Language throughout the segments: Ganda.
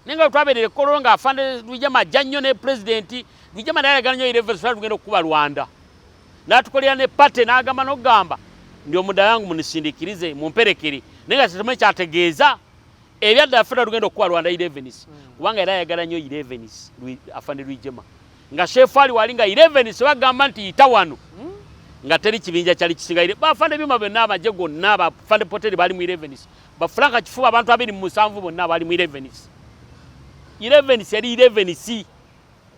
Nenga twaberere kolonga afande Rwigema ajja ne president Rwigema naye yagala nnyo 11 sala tugenda okuba Rwanda. Natukolera ne pate n'agamba n'ogamba ndio muda yangu munisindikirize mumperekeri. Nenga tetume kyategeeza ebyadda afanda tugenda okuba Rwanda 11s. Kubanga era yagala nnyo 11s afande Rwigema. Nga chef ali walinga 11s bagamba nti itawano. Nga teri kibinja kyali kisingaire. Bafande byuma bonna abaje gonna abafande poteri bali mu 11s. Bafranka kifuba abantu abiri mu 7 bonna bali mu 11s. 11 yali 11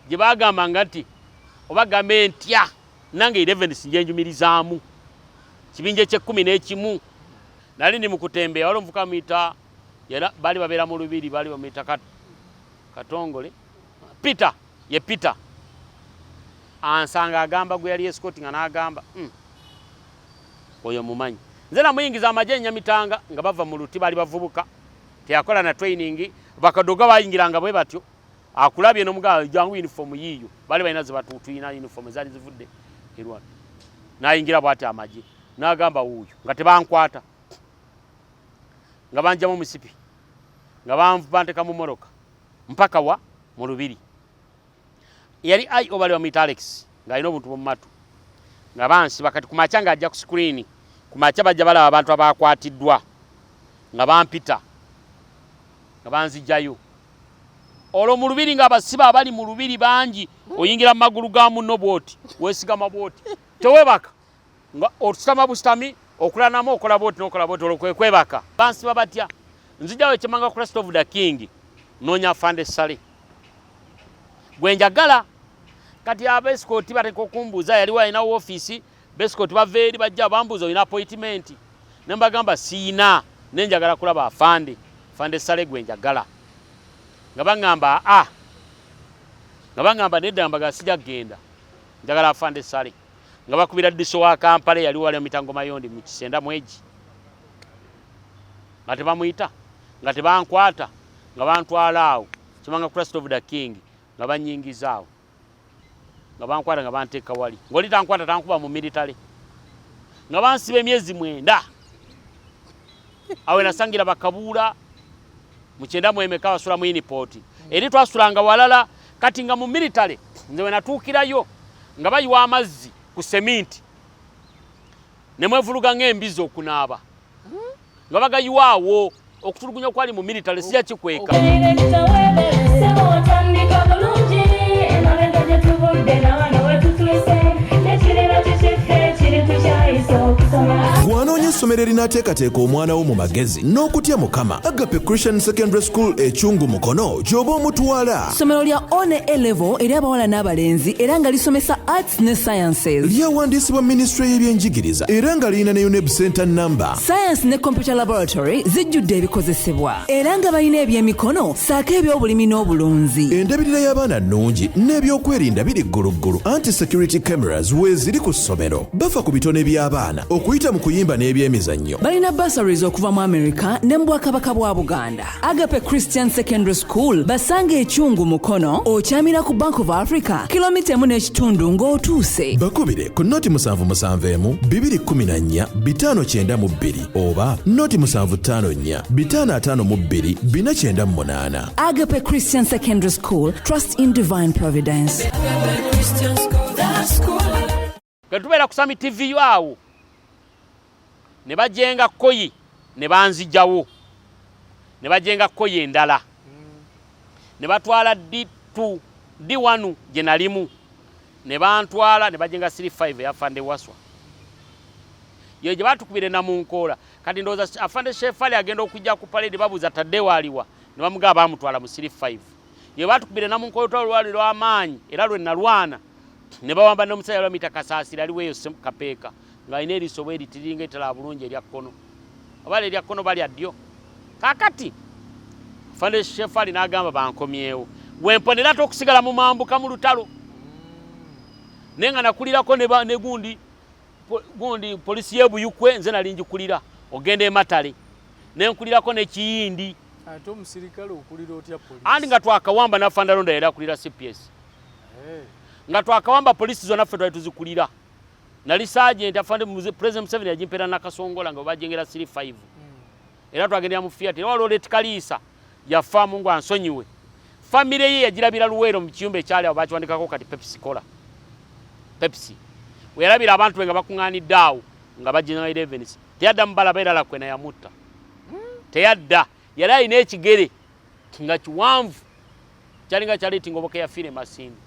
gye bagamba ngati obagambe ntya nange 11 njenjumirizamu kibinje kye 11 nali ndi mukutembea walo mvuka mita yala bali babera mu lubiri bali bamita Katongole Peter ansanga agamba gwe yali escorting anagamba oyo mumanyi nze namuyingiza amajenya mitanga nga bava mu luti bali bavubuka teyakola na training bakadoga bayingiranga bwe batyo akulabye no mugaga jangu uniform yiyo bali bayina zibatutuyina uniform zali zivudde erwana nayingira bwati amaji nagamba uyu nga tebankwata nga banja mu musipi nga banteka mu moroka mpaka wa mu lubiri yali ai obali wa Alex nga ino buntu mu matu nga bansi bakati kumachanga ajja ku screen kumacha bajja bala abantu abakwatiddwa nga bampita nga banzijayo olo mu lubiri nga abasiba abali mu lubiri bangi oyingira magulu ga muno boti wesiga maboti tewebaka nga otusama bustami okulanamo okola boti nokola boti olokwekwebaka bansi babatya nzijawe kimanga Christ of the King nonya fande sale gwenjagala kati abescoti bateko kumbuza yali wa ina office bescoti baveri bajja bambuzo ina appointment nembagamba sina nenjagala kulaba afande fande sale gwenjagala ngabangamba ngabangamba nedamba sija genda njagala afande sale ngabakubira diso wa Kampala yali wali mitango mayondi mu Kisenda mweji ngate bamuita ngate bankwata ngabantwalaawo kimanga Christ of the King ngabanyingizaawo ngabankwata ngabanteka wali ngoli tankwata tankuba mu military ngabansibe emyezi 9 awe nasangira bakabula mu Kyenda mwemeka wasula mu inport eri twasulanga walala kati nga mu military nze natuukirayo nga bayiwa amazzi ku cement nemwevuluga ng'embizo okunaaba nga bagayiwaawo okutulugunya kwali mu military sija kikweka Gwanoonya essomero erinaateekateeka omwana wo mu magezi n'okutya Mukama. Agape Christian Secondary School ekyungu Mukono gy'oba omutwala. Ssomero lya one A-level eri abawala n'abalenzi era nga lisomesa arts ne sciences. Lyawandiisibwa Ministry y'ebyenjigiriza era nga lirina ne UNEB Center number. Science ne computer laboratory zijjudde ebikozesebwa era nga balina ebyemikono saako eby'obulimi n'obulunzi. Endabirira y'abaana nnungi n'ebyokwerinda biri gguluggulu. Anti-security cameras weeziri ku ssomero. Bafa ku bitone by'abaana okuyita mu kuyimba n'ebyemizannyo. Balina bursaries okuva mu America ne mu Bwakabaka bwa Buganda. Agape Christian Secondary School basanga ekyungu Mukono okyamira ku Bank of Africa kilomita 1.5 ng'otuuse. Bakubire ku noti 771 214 592 oba noti 754 552 498. Agape Christian Secondary School, trust in divine providence. Agape Christian School, that school. Gatubera ku Sami TV yawo ne bajenga koyi ne banzijawo ne bajenga koyi endala ne batwala D2 D1 je nalimu ne bantwala ne bajenga 35 ya Fande Waswa yeje batukubire na munkola kati ndoza Afande Shefali agenda okujja ku parade babuza taddewa aliwa ne bamuga bamutwala mu 35 ye batukubire na munkola lwali lw'amaanyi era lwe nalwana ne bawamba n'omusaya lwa mitakasasira ali weyo kapeeka nga ine erisobo eritiringa etala bulungi erya kkono abale erya kkono bali addio kakati Fande Shefali n'agamba bankomyewo wemponera tokusigala mu mambuka mu lutalo nenga nakulirako ne gundi polisi y'ebuyukwe nze nali njikulira ogenda e Matale nenkulirako ne Kiyindi ate omusirikale okulira otya polisi andi nga twakawamba na Fanda Londa era kulira CPS nga twakawamba polisi zona ffe twali tuzikulira nali sergeant Afande President Museveni yajimpera nakasongola nga bajengera 35 era twagendera mu Fiat era walo letikaliisa yafa Mungu ansonyiwe family ye yagirabira Luweero mu kiyumba ekyali awo bakiwandikako kati Pepsi Cola. Pepsi. Werabira abantu nga bakunganidde awo nga bajina 11. Teyadda mbalaba era lakwena yamutta. Teyadda yali alina ekigere nga kiwanvu kyalinga kyaleeti ngoboke yafiire Masindi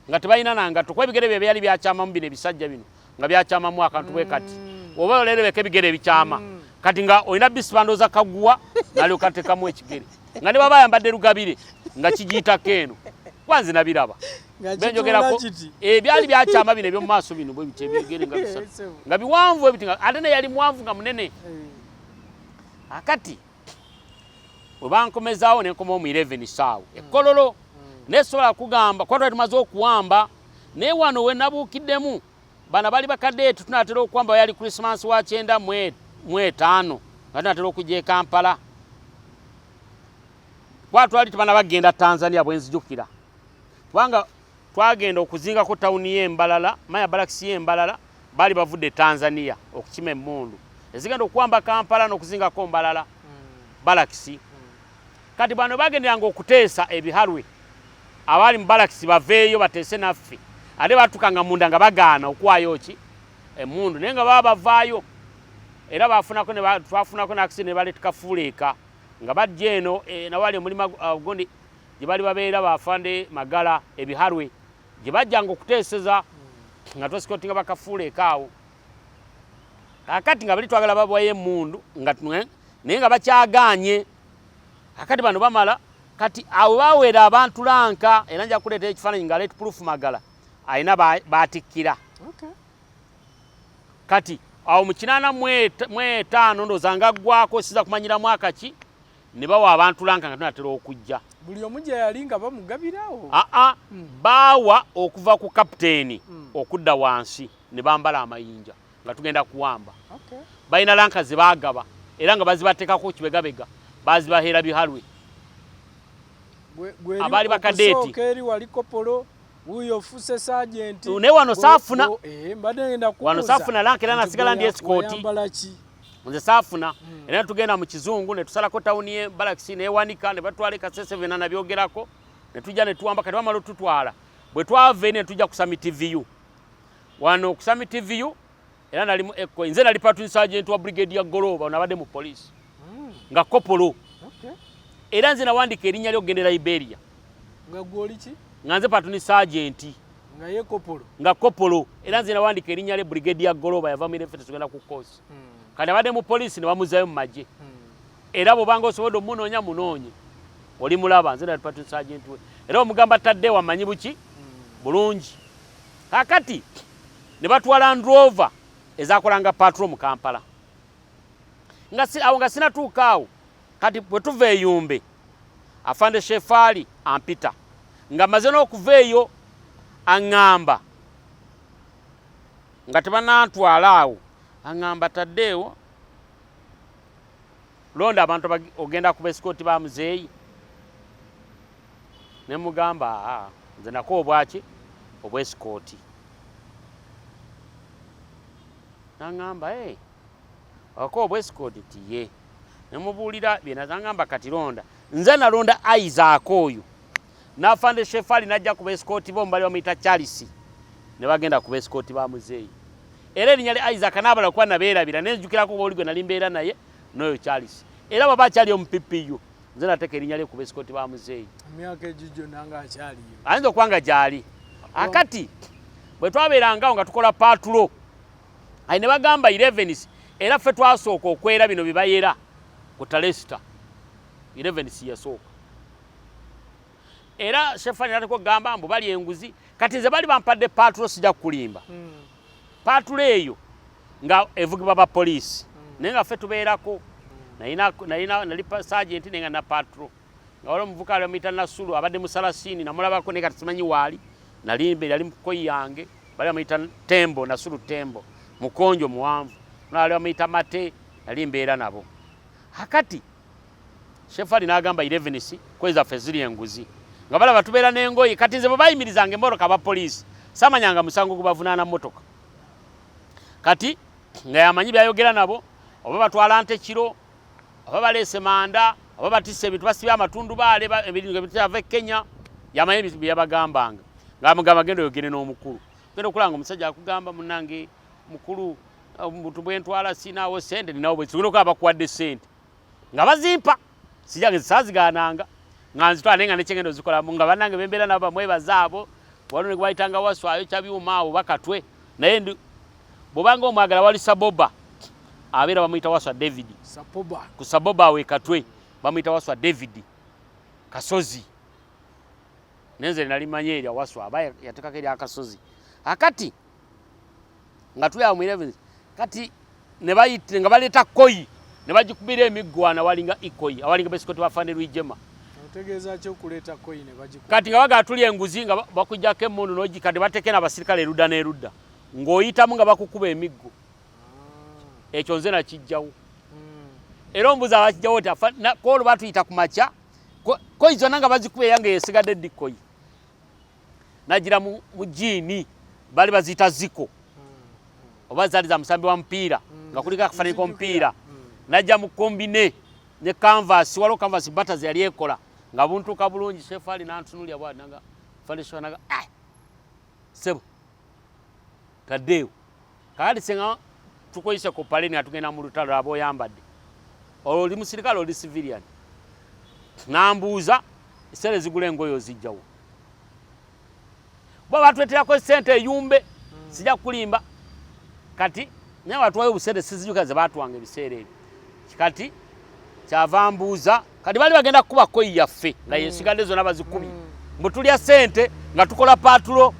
nga tebalina nangato kwa ebigere bye byali byakyamamu bino ebisajja bino nga byakyamamu akantu bwe kati oba olerebeka ebigere bikyama kati nga olina bisibandoza kaguwa nalyo katekamu ekigere nga ne baba yambadde Lugabire nga kigiitako eno kwanze nabiraba benjogerako byali byakyama bino ebyo mu maaso bino bwe bite ebigere nga bisatu nga biwanvu ebiti nga ate ne yali muwanvu nga munene akati obankomezaawo nenkomawo mu 11 saawa ekkololo nesobola kugamba kwatwa tumaze okuwamba naye wano we nabuukiddemu bana bali bakadeetu tunatera okuwamba yali Christmas wa 9 mu 5 nga tunatera okujja e Kampala twali tubana bagenda Tanzania bwenzijukira kubanga twagenda okuzingako tawuni y'Embalala Maya Barracks y'Embalala bali bavudde Tanzania okukima emmundu ezigenda okuwamba Kampala n'okuzingako Mbalala Barracks kati bano bagenderanga okuteesa ebihalwe abali mu Barracks baveeyo bateese naffe ate batukanga munda nga bagaana okwayo ki emmundu naye nga baba bavaayo era twafunako n'akisini ne baleeta Kafuuleeka nga bajja eno nawali omulima gundi gye bali babeera bafande Magala ebihalwe gye bajjanga okuteeseza nga twasikotinga bakafuuleeka awo akati nga bali twagala babwayo emmundu naye nga bakyagaanye akati bano bamala kati awo baweera abantu lanka era nja kuleeta ekifaananyi nga Let Proof Magala ayina batikkira kati awo mu 85 ndooza nga ggwako siza kumanyira mwaka ki ne bawa abantu lanka nga tunatera okujja buli omu gye yali nga bamugabirawo baawa okuva ku kapiteeni okudda wansi ne bambala amayinja nga tugenda kuwamba balina lanka ze baagaba era nga bazibateekako kibegabega bazibaheera bihalwe abaali bakadeeti eri wali kopolo wuyo ofuse sajenti ne wano saafuna wano saafuna lanka era nasigala ndi esikooti nze saafuna era tugenda mu kizungu ne tusalako tawuni ye Barracks newanika ne batwala Kasese na nabyogerako ne tujja ne tuwamba kati bamala tutwala bwe twava ne tujja ku Summit View wano ku Summit View era nalimu nze nali Platoon Sergeant wa Brigadier Goloba nabadde mu police nga kopolo era nze nawandika erinnya ly'okugenda Liberia nga gwoliki nga nze Platoon Sergeant nga ye kopolo nga kopolo era nze nawandika erinnya lye Brigadier Goloba yava mu Irefete tugenda ku course kati abadde mu police ne bamuzayo mu magye era bw'obanga osobodde omunoonya munoonye oli mulaba nze nali Platoon Sergeant we era omugamba tadde wamanyi buki bulungi kakati ne batwala Land Rover ezakolanga patrol mu Kampala awo nga sinatuuka awo kati bwe tuva eyumbe afande Shefaali ampita nga maze n'okuva eyo aŋŋamba nga tebanantwala awo aŋŋamba taddeewo londa abantu ogenda kuba esikooti ba muzeeyi ne mugamba nze nako obwaki obwesikooti naŋŋamba ako obwesikooti tiye ne mubuulira byenaŋŋamba kati londa nze nalonda Isaac oyo n'afande Shefaali najja kuba esikooti bo mbali bamuyita Charles ne bagenda kuba esikooti ba muzeeyi era erinnya lya Isaac n'abala kuba nabeerabira nenzijukirako bwoli gwe nali mbeera naye n'oyo Charles era baba akyali omu PPU nze nateeka erinnya lye kuba esikooti ba muzeeyi emyaka egijjo nanga akyaliyo ayinza okubanga gyali akati bwe twabeerangawo nga tukola paatulo ayi ne bagamba 11 era ffe twasooka okwera bino bibayera ku Talesta 11 yasooka era Shefaali nateko gamba mbu bali enguzi kati nze bali bampadde paatulo sijja kukulimba paatulo eyo nga evugibwa ba poliisi naye nga ffe tubeerako nali sergeant nenga na paatulo nga wali omuvuka ali bamuyita Nasulu abadde mu Salasini namulabako naye kati simanyi waali nalimbe yali mukoyi yange bali bamuyita Tembo Nasulu Tembo mukonjo muwanvu nali bamuyita Mate nali mbeera nabo akati Shefaali n'agamba 11 kweza ffe ziri enguzi nga balaba tubeera n'engoyi kati nze bwe bayimirizanga emmoroka ba poliisi samanyanga musango gubavunaana mmotoka kati nga yamanyi byayogera nabo oba batwala nte kiro oba baleese manda aba batisse ebintu basibya amatundu baale ebintu bitava Kenya yamaye byabagambanga ngamugamba gendo yogere n'omukulu gendo kulanga omusajja akugamba munange mukulu omuntu bwentwala sinaawo sente ninawo bwe sikuno kwa bakwadde sente nga bazimpa sijage sazigananga nganzitwala nenga nekyengendo zikola nga banange bembera nabo mwebazaabo wano negwaitanga waswayo kyabyuma abo bakatwe naye ndi bobanga omwagala wali Saboba abera bamuyita waswa David Saboba ku Saboba we katwe bamuyita waswa David Kasozi nenze nali manyeri waswa abaya yatekaka eri akasozi akati nga tuya mu 11 kati ne bayite nga baleta koyi ne bagikubira emigwana walinga ikoyi awalinga besikoti bafane Rwijema otegeeza kyo kuleta koyi ne bagikubira kati nga bagatuli enguzi nga bakujjako emmundu n'ogikadde batekena abasirikale erudda n'erudda ng'oyitamu nga bakukuba emiggo ekyo nze nakijjawo era ombuza abakijjawo ti koolo batuyita ku makya koyi zonna nga bazikuba eyange yesigadde ddi koyi nagira mu jiini bali baziyita ziko oba zaali za musambi wa mupiira nga kuliko akafaananyi k'omupiira najja mu kombine ne canvas waliwo canvas batters yali ekola nga buntuuka bulungi Shefaali n'antunulya bwati nanga foundation nanga sebo taddeewo kakati senga tukoyise ku paleni nga tugenda mu lutalo aba oyambadde oli musirikale oli civilian nambuuza esere zigula engoye ozijjawo bo batweterako sente eyumbe sijja kulimba kati naye batwayo obusente sizijuka ze batwanga ebiseera ebyo kati kyava mbuuza kati bali bagenda kukuba koyi yaffe nga yesigadde zonna bazikubye mbu tulya sente nga tukola patulo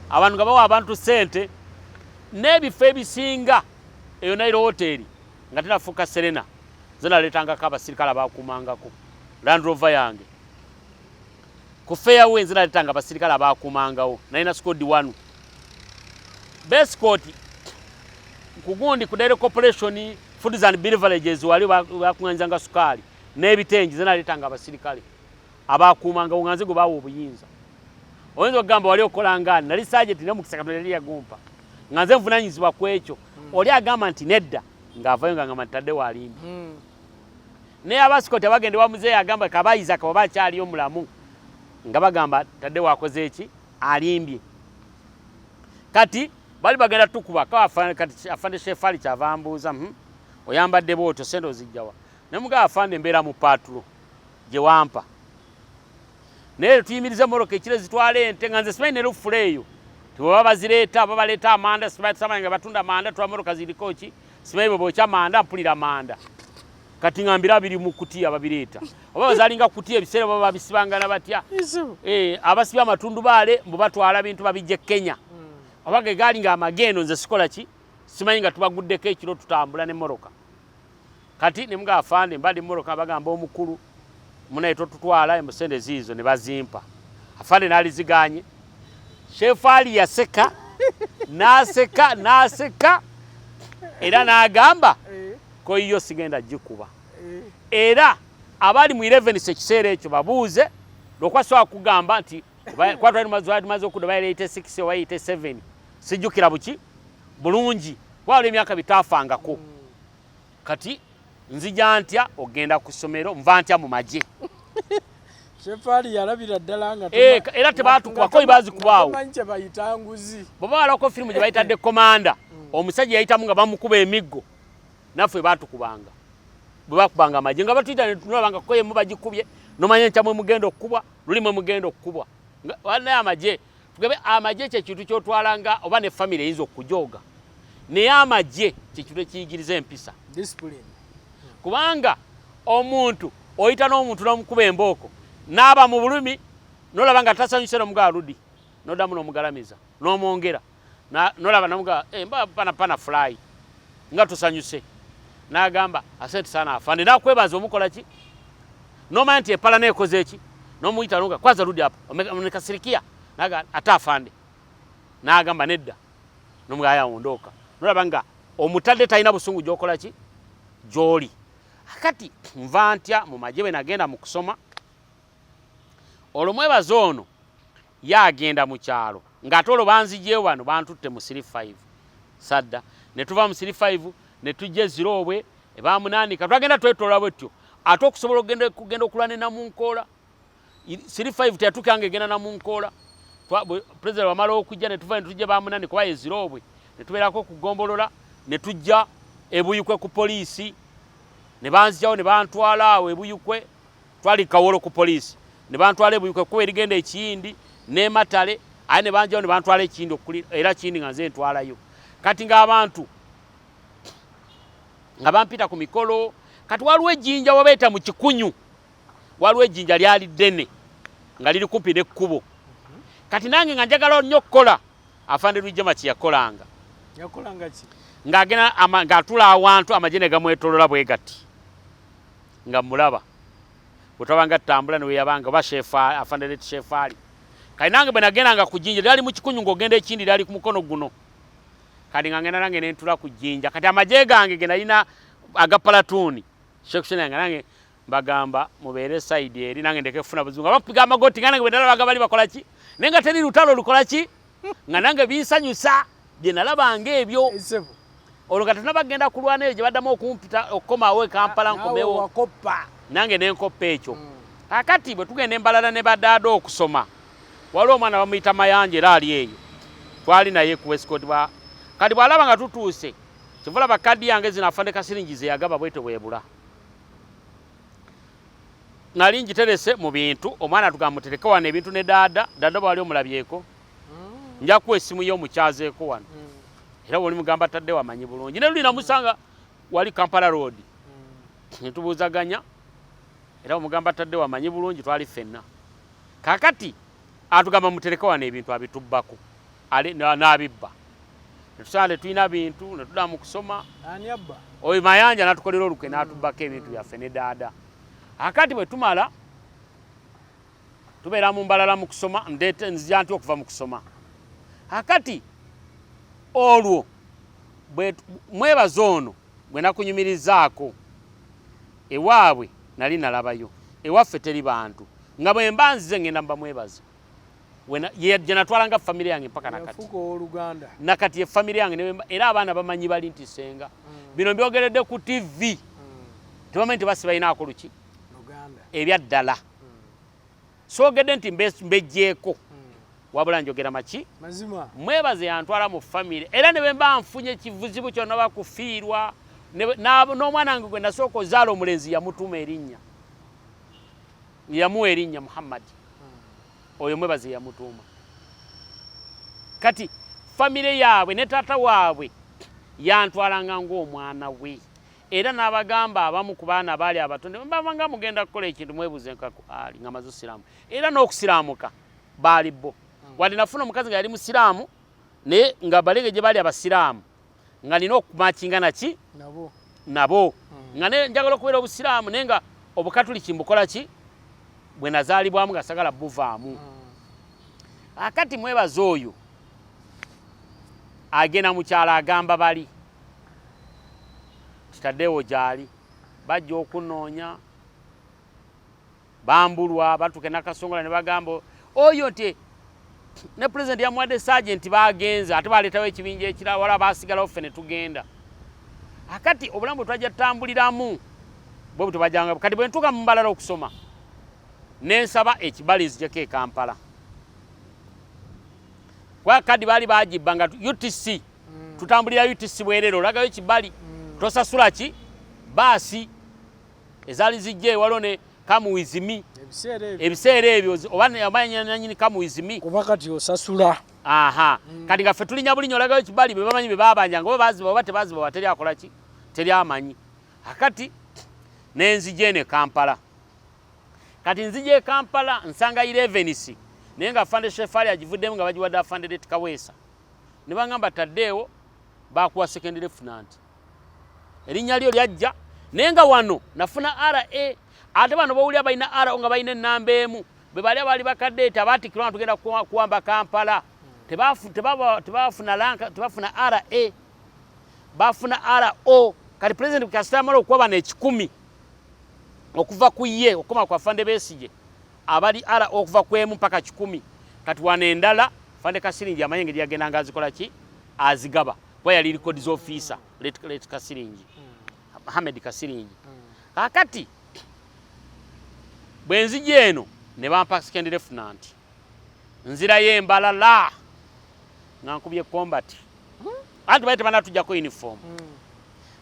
abantu nga bawa abantu sente n'ebifo ebisinga eyo Nairo hoteri nga tenafuuka Serena ze naleetangako abasirikale abakumangako Land Rover yange ku fairway ze naleetanga abasirikale abakumangawo nalina squad 1 Bescott kugundi ku Dairy Corporation Foods and Beverages wali bakunganzanga sukali n'ebitengi ze naleetanga abasirikale abakumangawo nganze go bawo obuyinza oyinza okugamba wali okola ngani nali sergeant ne mukisa Katonda yali yagumpa nganze nvunanyizibwa ku ekyo oli agamba nti nedda ng'avayo nga ngamba ntadde walimbi naye abasikoti abagende wa muzeeyi agamba kabayiza kaba bakyaliyo mulamu nga bagamba tadde wakoze eki alimbye kati bali bagenda tukuba kati afande Shefaali kyava mbuuza oyambadde bwotyo sente ozijjawa ne mugaba afande mbeera mu patulo gye wampa naye tuyimirize moroka ekire zitwale ente nga nze simanyi ne lufula eyo tibaba bazireeta babaleeta amanda simanyi nga batunda manda twa moroka ziriko ki simanyi bwe bookya manda mpulira manda kati ngambira biri mu kutiya babireeta oba bazalinga kutiya ebiseera baba babisibangana batya abasibya amatundu baale mbu batwala bintu babijje Kenya oba ge gaali nga amagendo nze sikola ki simanyi nga tubaguddeko ekiro tutambula ne moroka kati ne mugaba afande mbali moroka bagamba omukulu munaye totutwala emusende ziizo ne bazimpa afande n'aliziganye Shefaali yaseka naseka era n'agamba koyiyo sigenda gikuba era abali mu 11 ekiseera ekyo babuuze lwokwaswa kugamba nti kwatwalimaze okudda bayira 86 oba 87 sijjukira buki bulungi wali emyaka bitaafangako kati nzija ntya ogenda ku ssomero nva ntya mu magye Shefaali yalabira ddala nga era tebatukuba koyi bazikubaawo manyi kye bayita nguzi baba walako firimu gye bayitadde komanda omusajja yayitamu nga bamukuba emiggo naffe batukubanga bwe bakubanga amagye nga batuyita netulabanga koye mu bagikubye nomanya nkyamwe mugenda okukubwa lulimwe mugenda okukubwa naye amagye tugabe amagye kyekintu kyotwalanga oba ne famire eyinza okujooga naye amagye kyekintu ekiyigiriza empisa discipline kubanga omuntu oyita n'omuntu n'omukuba embooko n'aba mu bulumi n'olaba nga tasanyuse n'omugala ludi n'oddamu n'omugalamiza n'omwongera n'olaba n'omugala mba pana fly nga tusanyuse n'agamba asente sana afande nakwebaza omukola ki n'omanya nti epala neekoze eki n'omuyita n'oga kwaza ludi apa omekasirikia naga ate afande n'agamba nedda n'omugala yawondooka n'olaba nga omutadde talina busungu gy'okola ki gy'oli akati nva ntya mu magye bwe nagenda mu kusoma olwo mwebaza ono yagenda mu kyalo ng'ate olwo banzigyewo bano bantutte mu 35 sadda ne tuva mu 35 ne tujja eziroobwe ebamunaanika twagenda twetoola bwetyo ate okusobola kugenda okulwana Namunkola 35 teyatukyange genda Namunkola president wamala okujja ne tuva ne tujja bamunani kwa ezirobwe ne tubeerako kugombolola ne tujja ebuyukwe ku poliisi ne banzijawo ne bantwala awo ebuyukwe twali Kawolo ku poliisi ne bantwala ebuyukwe kuba erigenda Ekiyindi ne Matale aye ne banjawo ne bantwala Ekiyindi era Kiyindi nga nze ntwalayo kati ng'abantu nga bampita ku mikolo kati waliwo ejjinja wabeeta mu Kikunyu waliwo ejjinja lyali ddene nga liri kumpi n'ekkubo kati nange nga njagala nnyo okukola afande Rwijema kye yakolanga ng'atula awantu amagye ne gamwetolola bwe gati nga mulaba bwetwabanga tutambula niwe yabanga oba afande Leti Shefaali kati nange bwe nagendanga ku jjinja lyali mu Kikunyu ng'ogenda Ekindi lyali ku mukono guno kati nga ngenda nange nentula ku jjinja kati amagye gange ge nalina agapalatuuni section yange nange mbagamba mubeere side eri nange ndeke kufuna buzungu abakupiga amagoti nga nange bwe nalabaga bali bakola ki naye nga teri lutalo lukola ki nga nange binsanyusa bye nalabanga ebyo olwo nga tunabagenda kulwana eyo gye baddamu okumpita okukomawo e Kampala nkomewo nange nenkoppa ekyo kakati bwe tugenda Embalala ne baddaada okusoma waliwo omwana bamuyita Mayanja era ali eyo twali naye ku Westcourt kati bw'alaba nga tutuuse kivula bakaddi yange zino afande Kasiringi ze yagaba bwete bwebula nali njiterese mu bintu omwana tugamutereke wano ebintu ne dada bwali omulabyeko nja kuwa essimu y'omukyazeeko wano era bw'oli mugamba tadde wamanyi bulungi ne luli namusanga wali Kampala Road netubuuzaganya era omugamba tadde wamanyi bulungi twali ffenna kakati atugamba mutereke wano ebintu abitubbako n'abibba netusale tulina bintu netudda mu kusoma oyo Mayanja natukolera olukwe n'atubbako ebintu byaffe ne dada akati bwe tumala tubeera mu Mbalala mu kusoma nzija nti okuva mu kusoma akati olwo mwebaza ono bwe nakunyumirizaako ewaabwe nali nalabayo ewaffe teri bantu nga bwe mba nzize ngenda mba mwebaza gye natwalanga famire yange mpaka nakati efamire yange era abaana bamanyi bali nti senga bino mbyogeredde ku TV tebamanyi nti basi balinaako luki ebyaddala soogedde nti mbejjeeko wabula njogera maki mwebaze yantwala mu famire era ne bwe mba nfunye ekivuzibu kyonna bakufiirwa n'omwana wange gwe nasooka ozaala omulenzi yamutuuma erinnya yamuwa erinnya Muhammadi oyo mwebaze yamutuuma kati famire yaabwe ne taata waabwe yantwalanga ng'omwana we era n'abagamba abamu ku baana abaali abatonde mbanga mugenda kukola ekintu mwebuze nkaku ali nga maze osiraamu era n'okusiraamuka baali bo wadde nafuna omukazi nga yali musiraamu naye nga balege gye baali abasiraamu nga nina okumakinga naki nabo nga njagala okubeera obusiraamu naye nga obukatuliki mbukola ki bwe nazaalibwamu nga sagala buvaamu akati mwebaze oyo agenda mukyala agamba bali kitaddeewo gyali bajja okunoonya bambulwa batuke Nakasongola ne bagamba oyo nti ne president yamuwadde sergeant bagenze ate baleetawo ekibinja ekirala wala baasigalawo ffe ne tugenda akati obulamu bwe twajja tutambuliramu bwe butubajjanga kati bwe ntuuka mu Mbalala okusoma nensaba ekibalizi gyeko e Kampala kwa kadi baali bagibba nga UTC tutambulira UTC bwerero olagayo ekibali tosasula ki baasi ezaali zijje waliwo ne kamuwizimi ebiseera ebyo oba nyini kamuwizimi kuba kati osasula kati nga ffe tulinya bulinya olagayo ekibali be bamanyi be babanjanga oba baziba oba tebaziba oba teri akola ki teri amanyi akati nenzije ne Kampala kati nzije e Kampala nsanga 11 naye nga afande Shefaali agivuddemu nga bagiwadde afande Leti Kaweesa ne bangamba taddeewo bakuwa second lieutenant erinnya lyo lyajja naye nga wano nafuna RA ate bano bawulira balina RA nga balina ennamba emu be bali abaali bakadde eti abaatikirwa tugenda kuwamba Kampala tebafuna RA bafuna RO kati president kasita amala okuwa bano 10 okuva ku ye okoma kwa afande Besigye abali RO okuva ku emu mpaka 10 kati wano endala afande Kasiringi amanye engeri yagendanga azikola ki azigaba kuba yali records officer Leti Kasiringi Ahmed Kasiringi kakati bwenzije eno ne bampa second lieutenant nzirayo Embalala nga nkubye combat anti bayite banatujjako uniform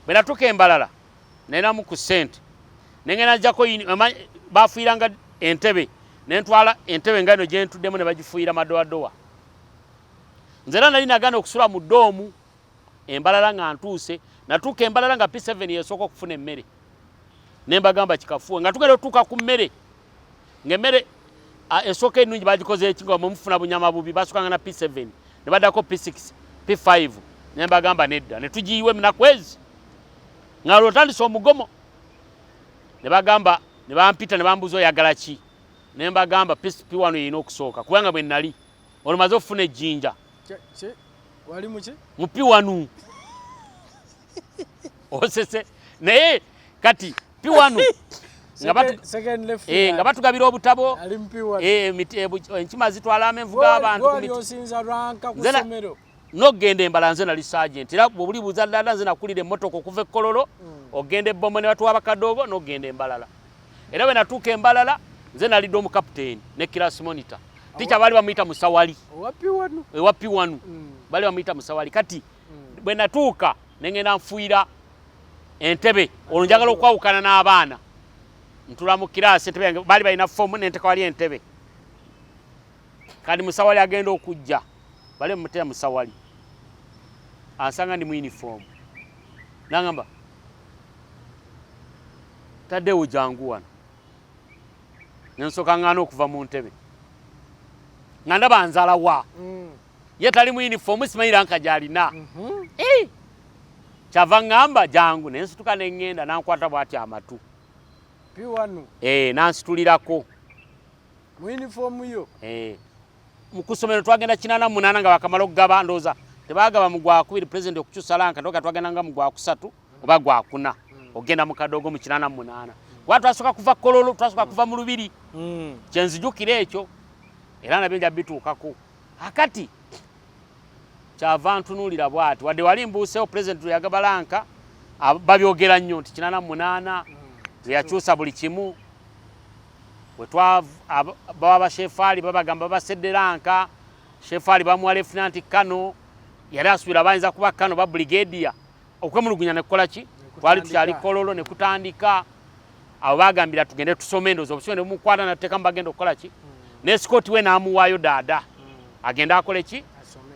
bwe natuuka Embalala nenamu ku ssente nengena njako bafuiranga Entebbe nentwala Entebbe nga eno gye ntuddemu ne bagifuira madoadoa nze era nali nagana okusula mu ddoomu Embalala nga ntuuse natuuka Embalala nga P7 yesooka okufuna emmere ne mbagamba kikafuwe nga tugenda otuuka ku mmere ng'emmere esooka ennungi bagikoze ekinga mufuna bunyama bubi basukanga na P7 ne baddako P6 P5 ne mbagamba nedda ne tugiyiwe munakwezi nga lwotandise omugomo ne bagamba ne bampita ne bambuza oyagala ki ne mbagamba P1 yina okusooka kubanga bwe nali olumaze okufuna ejjinja wali muki mu P1 osese naye kati P1 nga batugabira obutabo enkima zitwala amenvuga abantu nogenda Embalala nze nali sergeant era bw'obuli buuza ddala nze nakulira emmotoka okuva e Kololo ogenda Ebombo ne batuwa bakadoogo nogenda Embalala era bwe natuuka Embalala nze nalidde omukapiteeni ne class monitor ticha bali bamuyita Musawali ewa P1 bali bamuyita Musawali kati bwe natuuka nengenda nfuira Entebbe olwo njagala okwawukana n'abaana ntula mu kirasi Entebbe yange bali balina fomu nenteka wali Entebbe kandi Musawali agenda okujja bali mutera Musawali asanga ndi mu uniform nangamba taddewo jangu wano nensoka ngana okuva mu Ntebbe nga ndaba nzala wa ye tali mu uniform simayira nka gyalina kyava ngamba jangu nensituka nengenda nankwata bwati amatu P1 nansitulirako mu uniform yo mu kusomero twagenda 88 nga bakamala okugaba ndoza tebagaba mu gwakubiri president okukyusa lanka ndoga twagenda nga mu gwakusatu oba gwakuna ogenda mu kadogo mu 88 watu twasooka kuva Kololo twasooka kuva mu Lubiri kyenzijukira ekyo era nabyo nja bituukako akati kyava ntunuulira bwati wadde wali mbuusewo president yagaba lanka babyogera nnyo nti 88 yakyusa buli kimu bwe baba bashefali babagamba basedde lanka shefali bamuwa lieutenant Kano yali asubira bayinza kuba Kano ba brigadier okwemulugunya ne kukola ki twali tukyali Kololo ne kutandika abo bagambira tugende tusome endozo obusome ne mukwata nateeka mbagenda okukola ki ne Scott we naamuwaayo dada agenda akole ki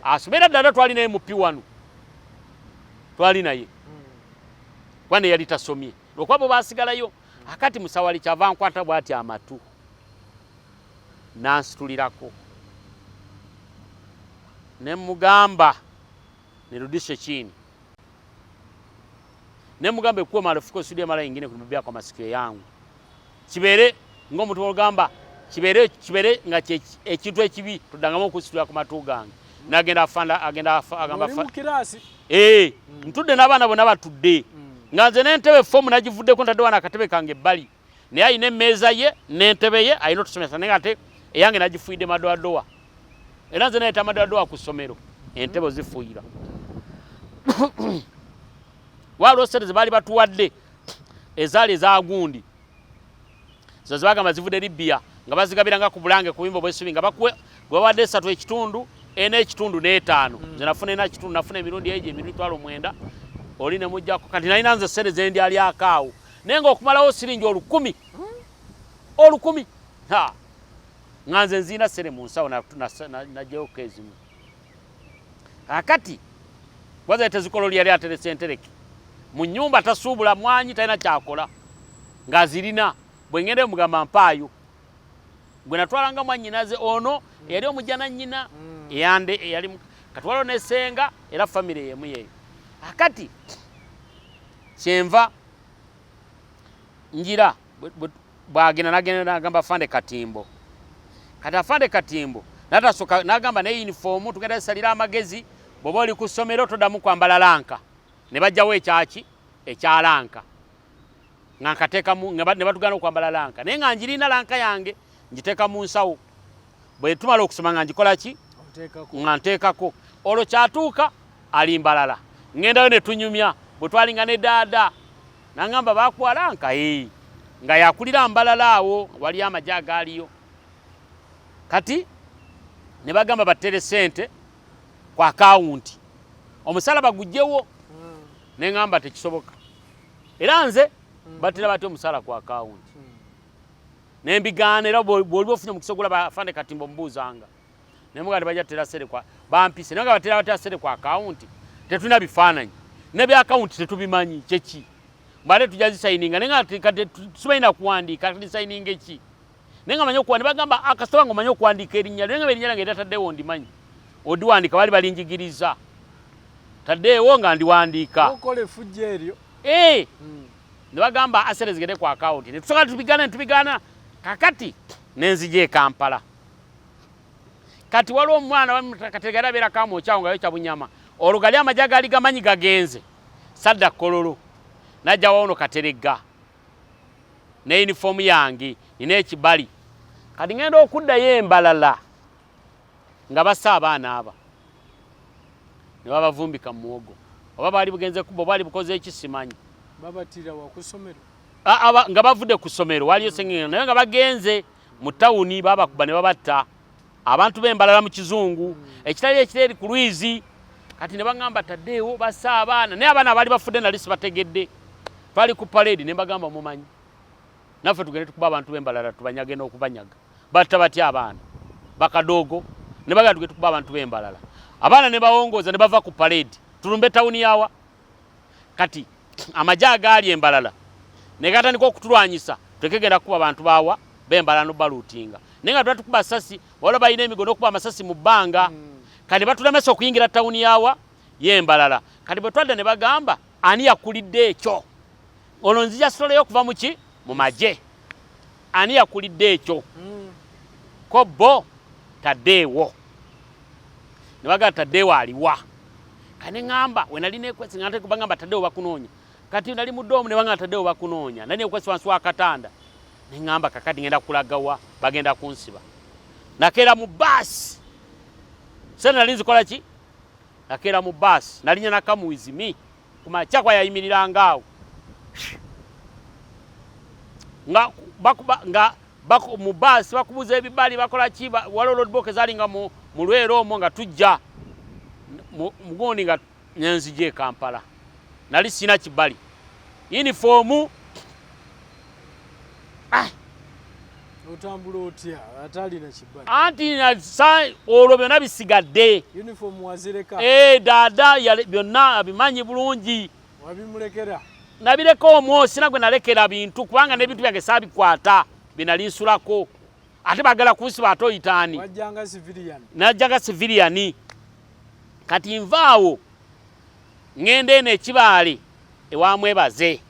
asomera dada twali naye mu P1 twali naye kwane yali tasomye okwabo basigalayo akati Musawali kyava nkwata bwati amatu nansitulirako ne mugamba nirudishe chini ne mugambe kuwa marufuku sudi mara nyingine kunibebea kwa masikio yangu kibere ngomuntu ogamba kibere nga ekintu ekibi tudangamo okusitula ku matu gange nagenda afanda agenda agamba ntudde n'abaana bona batudde nganze n'entebe fomu nagivudde ko ntadde wana akatebe kange bali naye ayina emmeeza ye n'entebe ye ayina otusomesa naye ate eyange nagifuide madoadoa era nze nayita madoadoa ku ssomero entebe zifuira waliwo sente ze baali batuwadde ezaali ezagundi zo zibagamba zivudde Libya nga bazigabiranga ku bulange ku bimbo bwesubi nga bakuwe gwewadde 3 ekitundu ena ekitundu n'5 nze nafuna ena ekitundu nafuna emirundi ejo emitwalo 9 oli ne mujjako kati nalina nze sente ze ndi ali akaawo naye ng'okumalawo siringi 10,000 nga nze nziina sere mu nsawo najjewoko ezimu akati gwaza tezikolo lyali aterese entereke mu nnyumba tasuubula mwanyi talina kyakola ng'azirina bwe ngende mugamba mpaayo gwe natwalanga mwannyinaze ono eyali omujjana nnyina eyande eyali katwalo nesenga era famire yemu yeyo akati kyenva njira bwagenda nagenda nagamba Fande Katimbo kati Afande Katimbo natasoka nagamba ne uniform tugenda esalira amagezi bwoba oli ku ssomero toddamu kwambala lanka ne bajjawo ekyaki ekyalanka nga nkateekamu ne batugana okwambala lanka naye nga njirina lanka yange njiteeka mu nsawo bwe tumala okusoma nga njikola ki nga nteekako olwo kyatuuka ali Mbalala ngendayo ne tunyumya bwe twalinga ne dada nangamba bakuwa lanka nga yakulira Mbalala awo wali amagye agaaliyo. Kati ne bagamba batere sente ku akawunti omusala gujjewo. Ne ngamba tekisoboka. Era nze batera bati omusala ku akawunti. Ne mbigaana era bw'oliba ofunye omukisa ogulaba afande Katimbo mbuuzanga. Ne mugamba bajja tera sente kwa bampise. Ne nga batera sente ku akawunti tetulina bifaananyi. Ne bya akawunti tetubimanyi kyeki. Mbale tujazi signinga nenga kati tusibaina kuandika kati signing eki. Nenga manyo kuandika bagamba akasoba ngo manyo kuandika erinnya nenga berinnya nge tataddewo ndimanyi. Odiwandika bali balinjigiriza. Taddewo nga ndiwandika. Okole fujja eryo. Ne bagamba asere zigende ku account. Ne tusoka tubigana kakati nenzije Kampala. Kati waliwo omwana bamutakategera bera kamo kyawo nga yocha bunyama. Olugali amajaga ali gamanyi gagenze. Sadda kololo. Najja wawono Katerega. Ne uniform yange ine ekibali. Kati ngenda okuddayo Embalala. Nga bassa abaana aba. Ne babavumbika muwogo. Oba bali bugenze kubo bali bukoze ekisimanyi. Babatira wa kusomero. Nga bavudde ku ssomero waliyo sengenge naye nga bagenze mu tawuni babakuba ne babatta. Abantu b'Embalala mu kizungu. Ekitali ekireri ku Lwizi. Kati ne bagamba taddeewo bassa abaana. Naye abaana bali bafudde nali sibategedde. Twali ku parade ne bagamba mumanyi. Naffe tugende tukuba abantu b'Embalala tubanyage n'okubanyaga. Batta batya abaana. Bakadogo ne bagamba tugende tukuba abantu b'Embalala. Abaana ne bawongoza ne bava ku parade. Tulumbe tawuni yawa. Kati amaja agaali Embalala ne gatandika okutulwanyisa tekegenda kuba abantu bawa b'Embalala no balutinga. Nenga twatukuba sasi wala bayina emigono okuba amasasi mu bbanga. Kati batulemesa okuyingira tawuni yawa y'Embalala. Kati bwe twadda ne bagamba ani yakulidde ekyo. Ono nzija sitoleyo okuva mu ki mu magye. Ani yakulidde ekyo. Ko bo taddeewo. Ne bagamba taddeewo aliwa. Kane ngamba we nali nekwesi ngante kubagamba taddeewo bakunoonya. Kati nali mu doomu ne bagamba taddeewo bakunoonya. Nali nekwesi wansi wa katanda. Ne ngamba kakati ngenda kulagawa bagenda kunsiba. Nakera mu bus. Sena nali nzikola ki? Nakera mu bus. Nalinya na kamuizimi. Kumachakwa yayimirira ngaawo. Nga mu bus bakubuza ebibali bakola ki waliwo roadblock zalinga mu Lwero omwo nga tujja mugondi nga nenzije Kampala. Nali sina kibali. Uniform Otambula otya atali na kibali. Anti na sai olwo byonna bisigadde. Uniform wazireka. Dada byonna abimanyi bulungi. Wabimulekera. Nabireko omwo sina gwe nalekera bintu kubanga n'ebintu byange sabikwata binalinsulako. Ate bagala kunsiba atoyitaani. Wajjanga civilian. Najjanga civilian. Kati nvaawo ngende eno ekibaale ewa Mwebaze.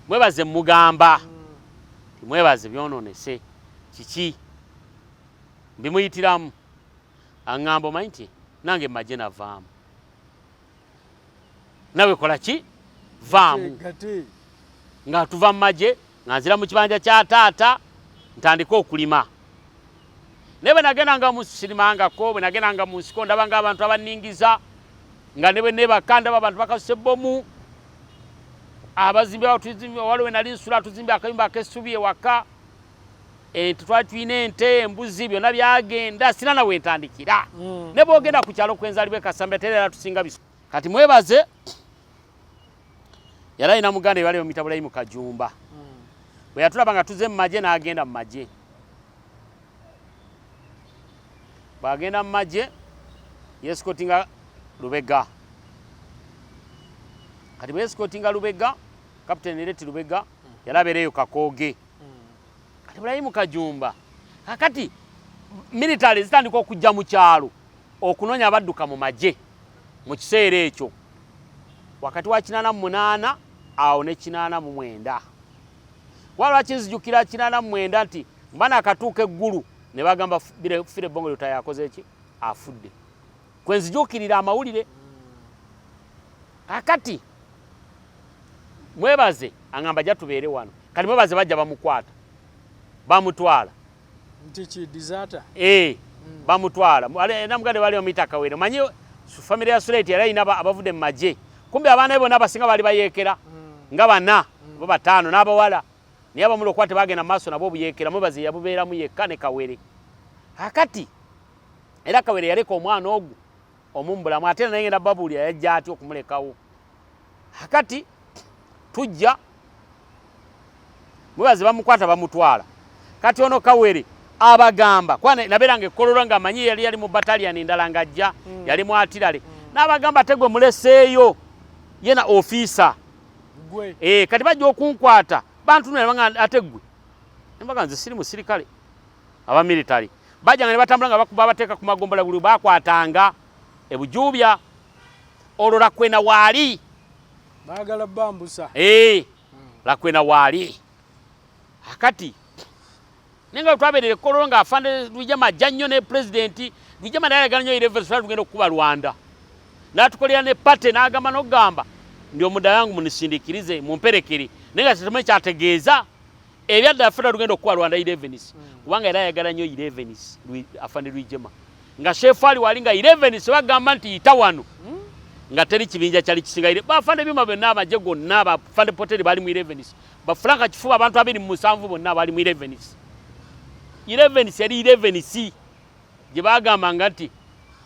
Mwebaze mugamba. Mwebaze byononese. Kiki? Mbimuyitiramu. Angamba omanyi nti nange majje navaamu. Nawe kola ki? Vaamu. Nga tuva mu magye nga nzira mu kibanja kya taata ntandika okulima. Nebe nagendanga mu sirimangako bwe nagendanga mu nsiko ndabanga abantu abaningiza nga nebe nebakanda abantu bakasuse bomu abazimbi abatuzimbi waliwo nali nsula tuzimbi akayumba ak'essubi ewaka twatwina ente embuzi byonna byagenda sina nawe ntandikira. Ne boogenda ku kyalo kwenzalibwe Kasamba terera tusinga biso. Kati Mwebaze yali alina muganda we bali bamuyitabulayi mu Kajumba. Bwe yatulaba nga tuze mu magye n'agenda mu magye. Bw'agenda mu magye yeesikotinga Lubega. Kati bwe yeesikotinga Lubega, Kapiteni Ereti Lubega yali abeereyo Kakooge. Kati bulayi mu Kajumba. Kakati military zitandika okujja mu kyalo okunoonya abadduka mu magye mu kiseera ekyo. Wakati wa 88 awo ne 89. Waliwo kinzijukira 89 nti mbana akatuuka eggulu ne bagamba fire bongo lyo tayakoze ki afudde. Kwenzijukirira amawulire. Kakati Mwebaze angamba jja tubeere wano. Kati Mwebaze bajja bamukwata. Bamutwala. Ntichi disaster. Bamutwala. Na mugande wali omita Kawere. Manyi familia Suleti yali ina abavudde mu magye. Kumbe abaana bonna basinga bali bayekera nga bana bo bataano n'abawala naye abamu lwokuba tebagenda maaso nabo obuyeekeramu baze yabubeeramu yekka ne Kawere. Kakati era Kawere yaleka omwana ogwo omumbulamu ate naye ngenda babuulira yajja ati okumulekawo. Kakati tujja mubazi bamukwata bamutwala. Kati ono Kawere abagamba kwana naberanga ekkololo nga amanyi yali mu battalion endala ngajja yali mu atirale n'abagamba tegwe muleseeyo yena officer gwe kati bajja okunkwata bantu nabanga ategwe embaga nze siri musirikale aba military bajja nga ne batambula nga bakuba bateeka ku magombola buli bakwatanga ebujubya olwo Lakwena waali baagala bambusa Lakwena waali. Akati nenga twaberere kololo nga afande Rwigema ajja nnyo ne president Rwigema naye ayagala nnyo 11 tugenda okuba Rwanda n'atukolera ne pate n'agamba n'ogamba ndi omuda yangu munisindikirize mumperekere nenga tetume kyategeeza ebyadda afande tugenda okuba Rwanda 11 kubanga era ayagala nnyo 11 afande Rwigema nga chef ali wali nga 11 bagamba nti yita wano nga teri kibinja kyali kisingaire bafande byuma bonna abaje gonna abafande poteri bali mu 11 bafranka kifuba abantu abiri mu 7 bonna bali mu 11 yali 11 gye bagamba ngati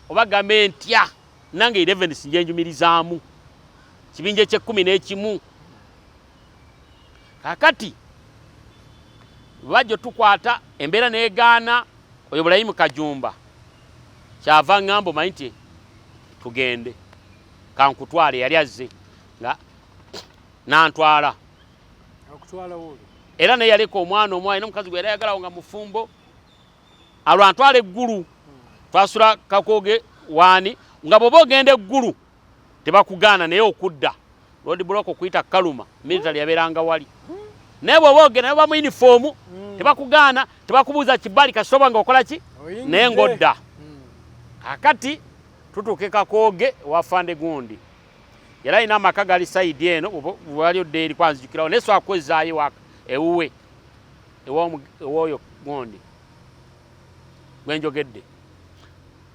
obagambe ntya nange 11 njenjumirizaamu kibinja kye 11. Kakati bajjo tukwata embeera neegaana oyo Bulayimu Kajumba kyava ngambo mayinti tugende kankutwale yali azze nga nantwala akutwala wolo era naye yaleka omwana omwana n'omukazi gwe yayagalawo nga mufumbo alwantwala eggulu twasula Kakoge waani nga bw'oba ogenda eggulu tebakugaana naye okudda road block okuyita Kaluma military yabeeranga wali naye bw'oba ogenda naye mu uniform tebakugaana tebakubuuza kibali kasoba nga okola ki naye ng'odda. Kakati tutuuke Kakoge wafande gundi yali alina amaka gali sayidi eno wali odde eri kwanzijukirawo naye so akwezaayo waka ewuwe ew'oyo gundi gwenjogedde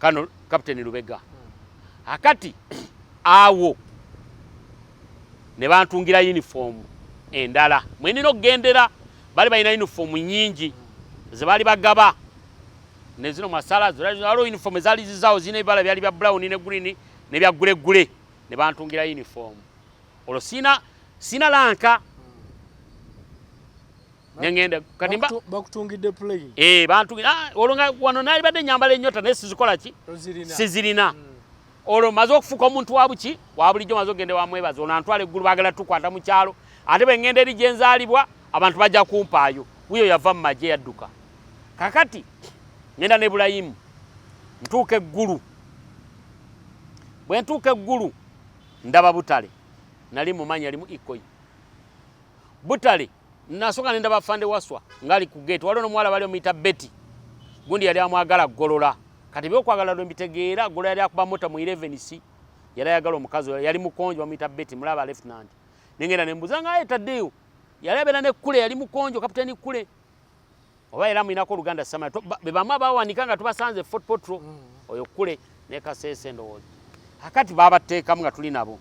kano Kapiteni Lubega. Akati awo ne bantungira uniform endala mwenina okugendera bali balina uniform nyingi ze bali bagaba ne zino masala zalo uniform ezali zizaawo zina ebibala byali bya brown ne green ne bya gule ne bantungira uniform olwo sina lanka nengenda kadimba bakutungidde plain bantungira olonga wano nali badde nyambala ennyota naye sizikola ki sizirina olwo maze okufuuka omuntu wabuki wabulijjo maze ogende wamwebaza olwo antwala eggulu baagala tukwata mu kyalo ate bwe ngenda eri gye nzaalibwa abantu bajja kumpaayo wuyo yava mu magye yadduka. Kakati ngenda ne Bulayimu ntuuka eggulu bwe ntuuka eggulu ndaba Butale nali mumanyi alimu Ikoyi Butale nasooka ne ndaba Fande Waswa ngali ku gate waliwo n'omuwala bali omuyita Betty gundi yali amwagala Golola kati byokwagala lwe mbitegeera Golola yali akuba mota mu 11C yali ayagala omukazi yali mukonjo bamuyita Betty mulaba lieutenant nengenda ne mbuza nga taddeyo yali abeera ne Kule yali mukonjo kapiteni Kule oba era mwinako Luganda Samaya be bamu abawanika nga tubasanze Fort Potro oyo Kule ne Kasese ndowooza. Akati babateekamu nga tuli nabo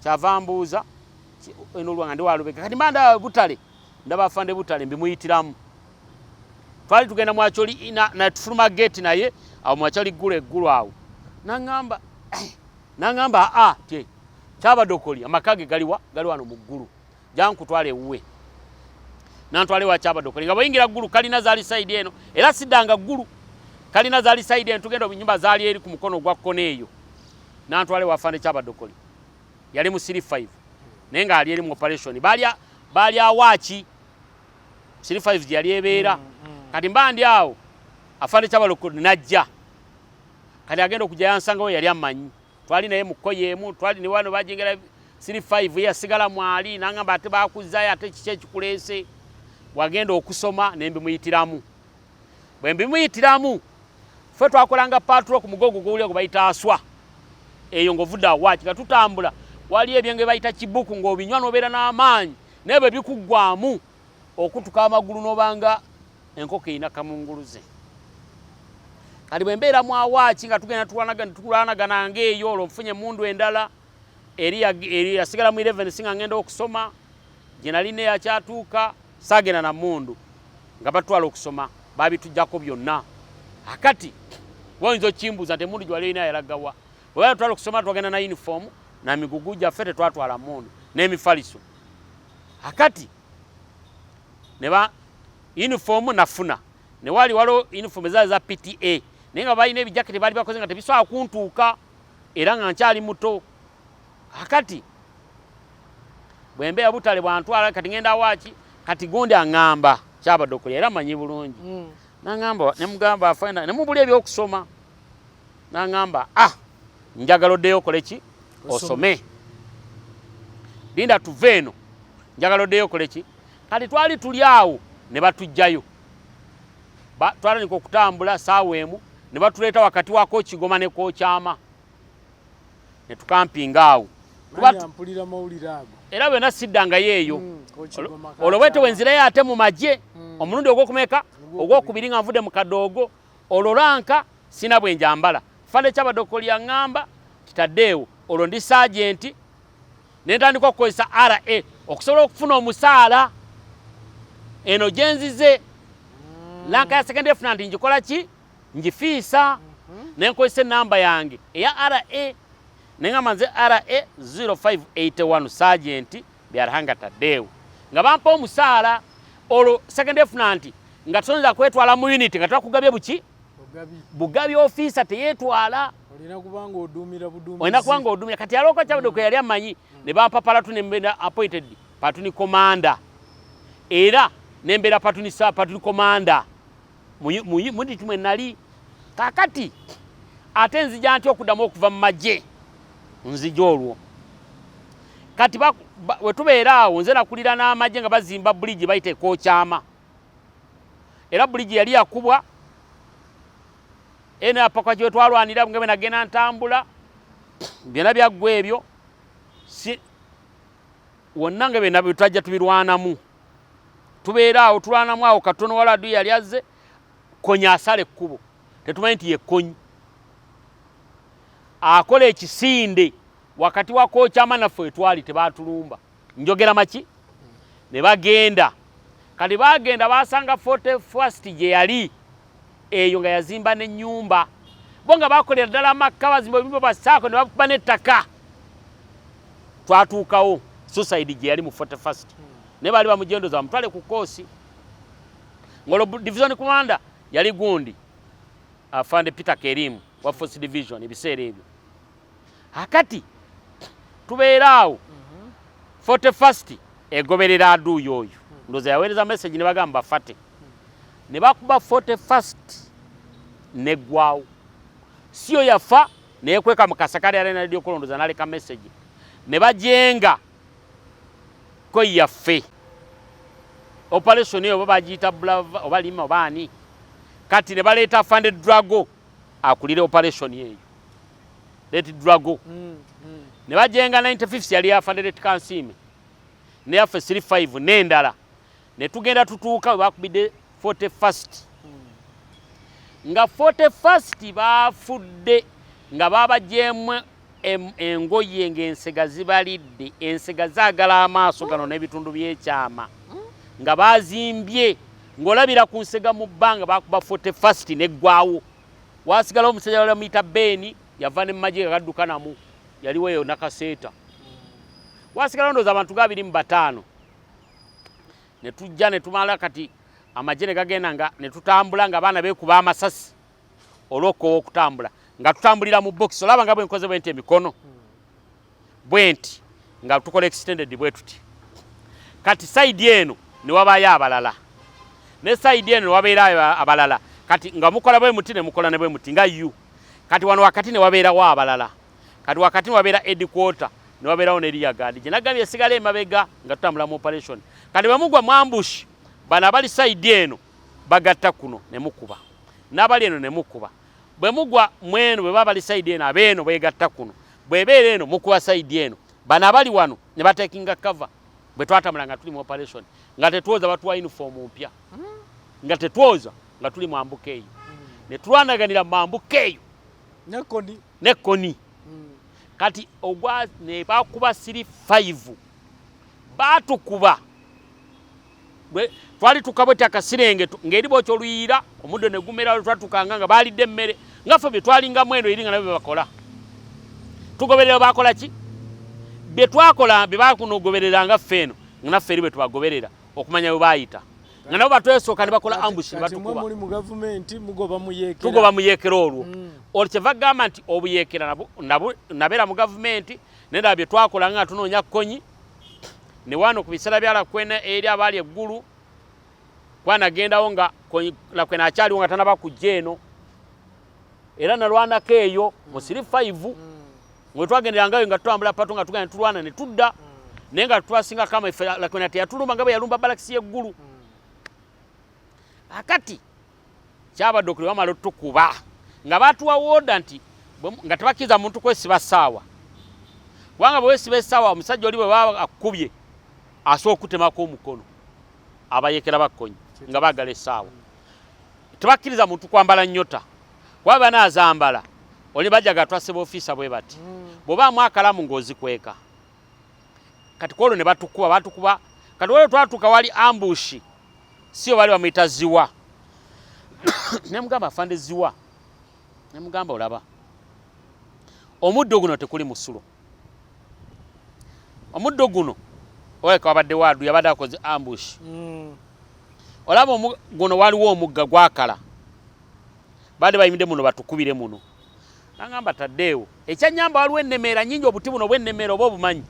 kyava mbuuza eno Lwanga ndi wa Lubega kati mbanda Butale ndaba afande Butale mbimuyitiramu twali tugenda mwacholi na tufuluma gate naye awo mwacholi eggulu awo nangamba tye Kyabadokoli amakage gali wano mu ggulu jankutwale ewuwe nantwale wa Kyabadokoli nga boyingira ggulu kalina zaali side eno era siddanga ggulu kalina zaali side eno tugenda obunyumba zaali eri ku mukono gwa kkono eyo nantwale wa afande Kyabadokoli yali mu 35 naye nga ali eri mu operation baali awaki 35 yali ebeera kati mbandi awo afande Kyabadokoli najja kati agenda okujja yansangawo yali amanyi twali naye mukoyemu twali ne wano bajengera 35 yasigala mwali nangamba ate bakuzayo ate kiki ekikuleese wagenda okusoma nembimuyitiramu bwe mbimuyitiramu ffe twakolanga patrol ku mugogo gw'olya gwe bayita Aswa eyo ng'ovudde awaki nga tutambula wali ebyenge bayita Kibuku ng'obinywa n'obeera n'amaanyi naye bwe bikuggwamu okutuka amagulu n'obanga enkoko erina kamunguluze kati bwe mbeera mu awaki nga tugenda tulwanagana ng'eyo olwo nfunye emmundu endala eri yasigala mu 11 singa ngenda okusoma jenaline yakyatuuka saagenda na mundu nga batwala okusoma babitujjako byonna akati woyinza okimbuuza nti emundu gyewali yalagawa bwe batwala okusoma twagenda na uniform na migugu gyaffe tetwatwala mundu n'emifaliso akati neba uniform nafuna ne wali walo uniform ezaali za PTA naye nga balina ebijaketi baali bakoze nga tebisobola kuntuuka era nga nkyali muto akati bwembeera butale bwantwala kati ngenda waaki kati gundi aŋŋamba Kyabadde era manyi bulungi n'aŋŋamba nemugamba afaina nemubuli ebyokusoma n'aŋŋamba njagala oddeyo okole ki osome linda tuve eno njagala oddeyo okole ki kati twali tuli awo ne batujjayo twalandika okutambula saawa emu ne batuleeta wakati wako Kigoma ne Kookyama ne tukampinga awo mpulira mawulire ago era bwena siddangayo eyo olowete wenzirayo ate mu magye omulundi ogwokumeka ogwokubiri nga nvudde mu kadoogo ololanka sina bwe njambala fane Kyabadde yaŋŋamba kitaddeewo olwo ndi saagenti ne ntandika okukozesa RA okusobola okufuna omusaala eno gye nzize lanka ya second lieutenant njikola ki njifiisa ne nkozesa ennamba yange eya RA neŋŋamba nze RA 0581 saagenti byarahanga taddeewo nga bampa omusaala olwo second lieutenant nga tusonza kwetwala mu unit nga twakugabye buki bugabi ofiisa teyeetwala olina kubanga oduumira kati alooka Kyabadde yali amanyi ne bampa palatu nembeera appointed patuni commander era nembeera patuni commander mundi tumwe nali kakati ate nzija ntya okuddamu okuva mu magye nzija olwo kati wetubeera awo nze nakulira n'amagye nga bazimba buligi bayite Kookyama era buligi yali yakubwa eno apaka gye twalwanira nga bwe nagenda ntambula byonna byaggwa ebyo wonna nga bye twajja tubirwanamu tubeera awo tulwanamu awo katono waladu yali azze konya asala ekkubo tetumanyi nti ye konyi akola ekisinde wakati wa Kookyama naffe etwali tebatulumba njogera maki ne bagenda kati bagenda basanga 41st gye yali eyo nga yazimba n'ennyumba bo nga bakolera ddala Makka bazimba ebimba basaako ne bakuba n'ettaka twatuukawo suicide gye yali mu 41st ne bali bamujendoza bamutwale ku koosi ngolo division commander yali gundi afande Peter Kerimu wa force division ebiseera ebyo akati tubeera awo 41st egoberera aduuyo oyo ndoza yaweereza message ne bagamba fate ne bakuba 41st neggwawo siyo yafa neyekweka mu kasakali alina radio kolondoza naleka message ne bajenga ko yaffe operation eyo babagiyita Brava oba Lima obaani kati ne baleeta afande Drago akulire operation eyo leti Drago ne bajenga 95 yali afande Kansime ne yaffe 35 n'endala ne tugenda tutuuka we bakubidde 41st nga 41st bafudde nga babajyemu engoye ng'ensega zibalidde ensega zaagala amaaso gano n'ebitundu by'ekyama nga bazimbye ng'olabira ku nsega mu bbanga bakuba 41st neggwawo waasigalawo omusajja wali amuyita Beni yava ne mu magye gadduka namu yaliwo eyo nakaseeta waasigalawo ndowooza abantu ga 25 ne tujja ne tumala kati amagye ne gagenda nga ne tutambula nga abaana beekuba amasasi olw'okkowa okutambula nga tutambulira mu box olaba nga bwe nkoze bwe nti emikono bwe nti nga tukola extended bwe tuti kati side eno ne wabaayo abalala ne side eno ne wabeerayo abalala kati nga mukola bwe muti ne mukola ne bwe muti nga yu kati wano wakati ne wabeerawo abalala kati wakati ne wabeera headquarter ne wabeerawo ne rear guard gye nagambye esigala emabega nga tutambula mu operation kati bwe mugwa mu ambush bano abali side eno bagatta kuno ne mukuba n'abali eno ne mukuba bwe mugwa mweno bwe baba li side eno abeeno begatta kuno bwe beera eno mukuba side eno bano abali wano ne batekinga cover bwe twatambula nga tuli mu operation nga tetwoza batuwa uniform mpya nga tetwoza nga tuli mu ambuka eyo ne tulwanaganira mu ambuka eyo nekoni kati ogwa ne bakuba 5 batukuba twali tukabwete akasirenge ngeri bocho luyira omuddo ne gumera twatukanga nga balidde emmere ngaffe bye twalinga mweno iringa nabyo bakola tugoberera bakola ki bye twakola bye bakunogoberera nga ffeno naffe eri bwe tubagoberera okumanya bwe bayita nga nabo batwesooka ne bakola ambush ne batukuba muri mu government mugoba muyekera tugoba muyekera olwo olkyeva gamba nti obuyekera nabera mu government nenda bye twakola nga tunoonya konyi ne wano ku bisala byala kwena eri abali eggulu kwanagendawo nga lakwena akyaliwo nga tanaba kujja eno era nalwanako eyo mu 5 mwe twagenderangayo nga tutambula pato nga tugenda tulwana ne tudda naye nga twasinga kama lakwena teyatulumba nga bwe yalumba balakisi y'eggulu akati kyabadde okuli wamala otukuba nga batuwa woda nti nga tebakkiriza muntu kwesiba ssaawa kubanga bwe wesiba essaawa omusajja oli bwe baba akubye asobola okutemako omukono abayekera bakkonyi nga baagala essaawa tebakkiriza muntu kwambala nnyota kuba banaazambala oli bajjaga twaseba ofiisa bwe bati bw'obaamu akalamu ng'ozikweka kati kwolwo ne batukuba kati olwo twatuuka wali ambushi siyo bali bamuyita ziwa ne mugamba afande ziwa ne mugamba olaba omuddo guno tekuli musulo omuddo guno oleka wabadde wadu yabadde akoze ambush olaba guno waliwo omugga gwakala bade bayimide muno batukubire muno nangamba taddeewo ekyanyamba waliwo ennemeera nyingi obuti buno bw'ennemeera oba obumanyi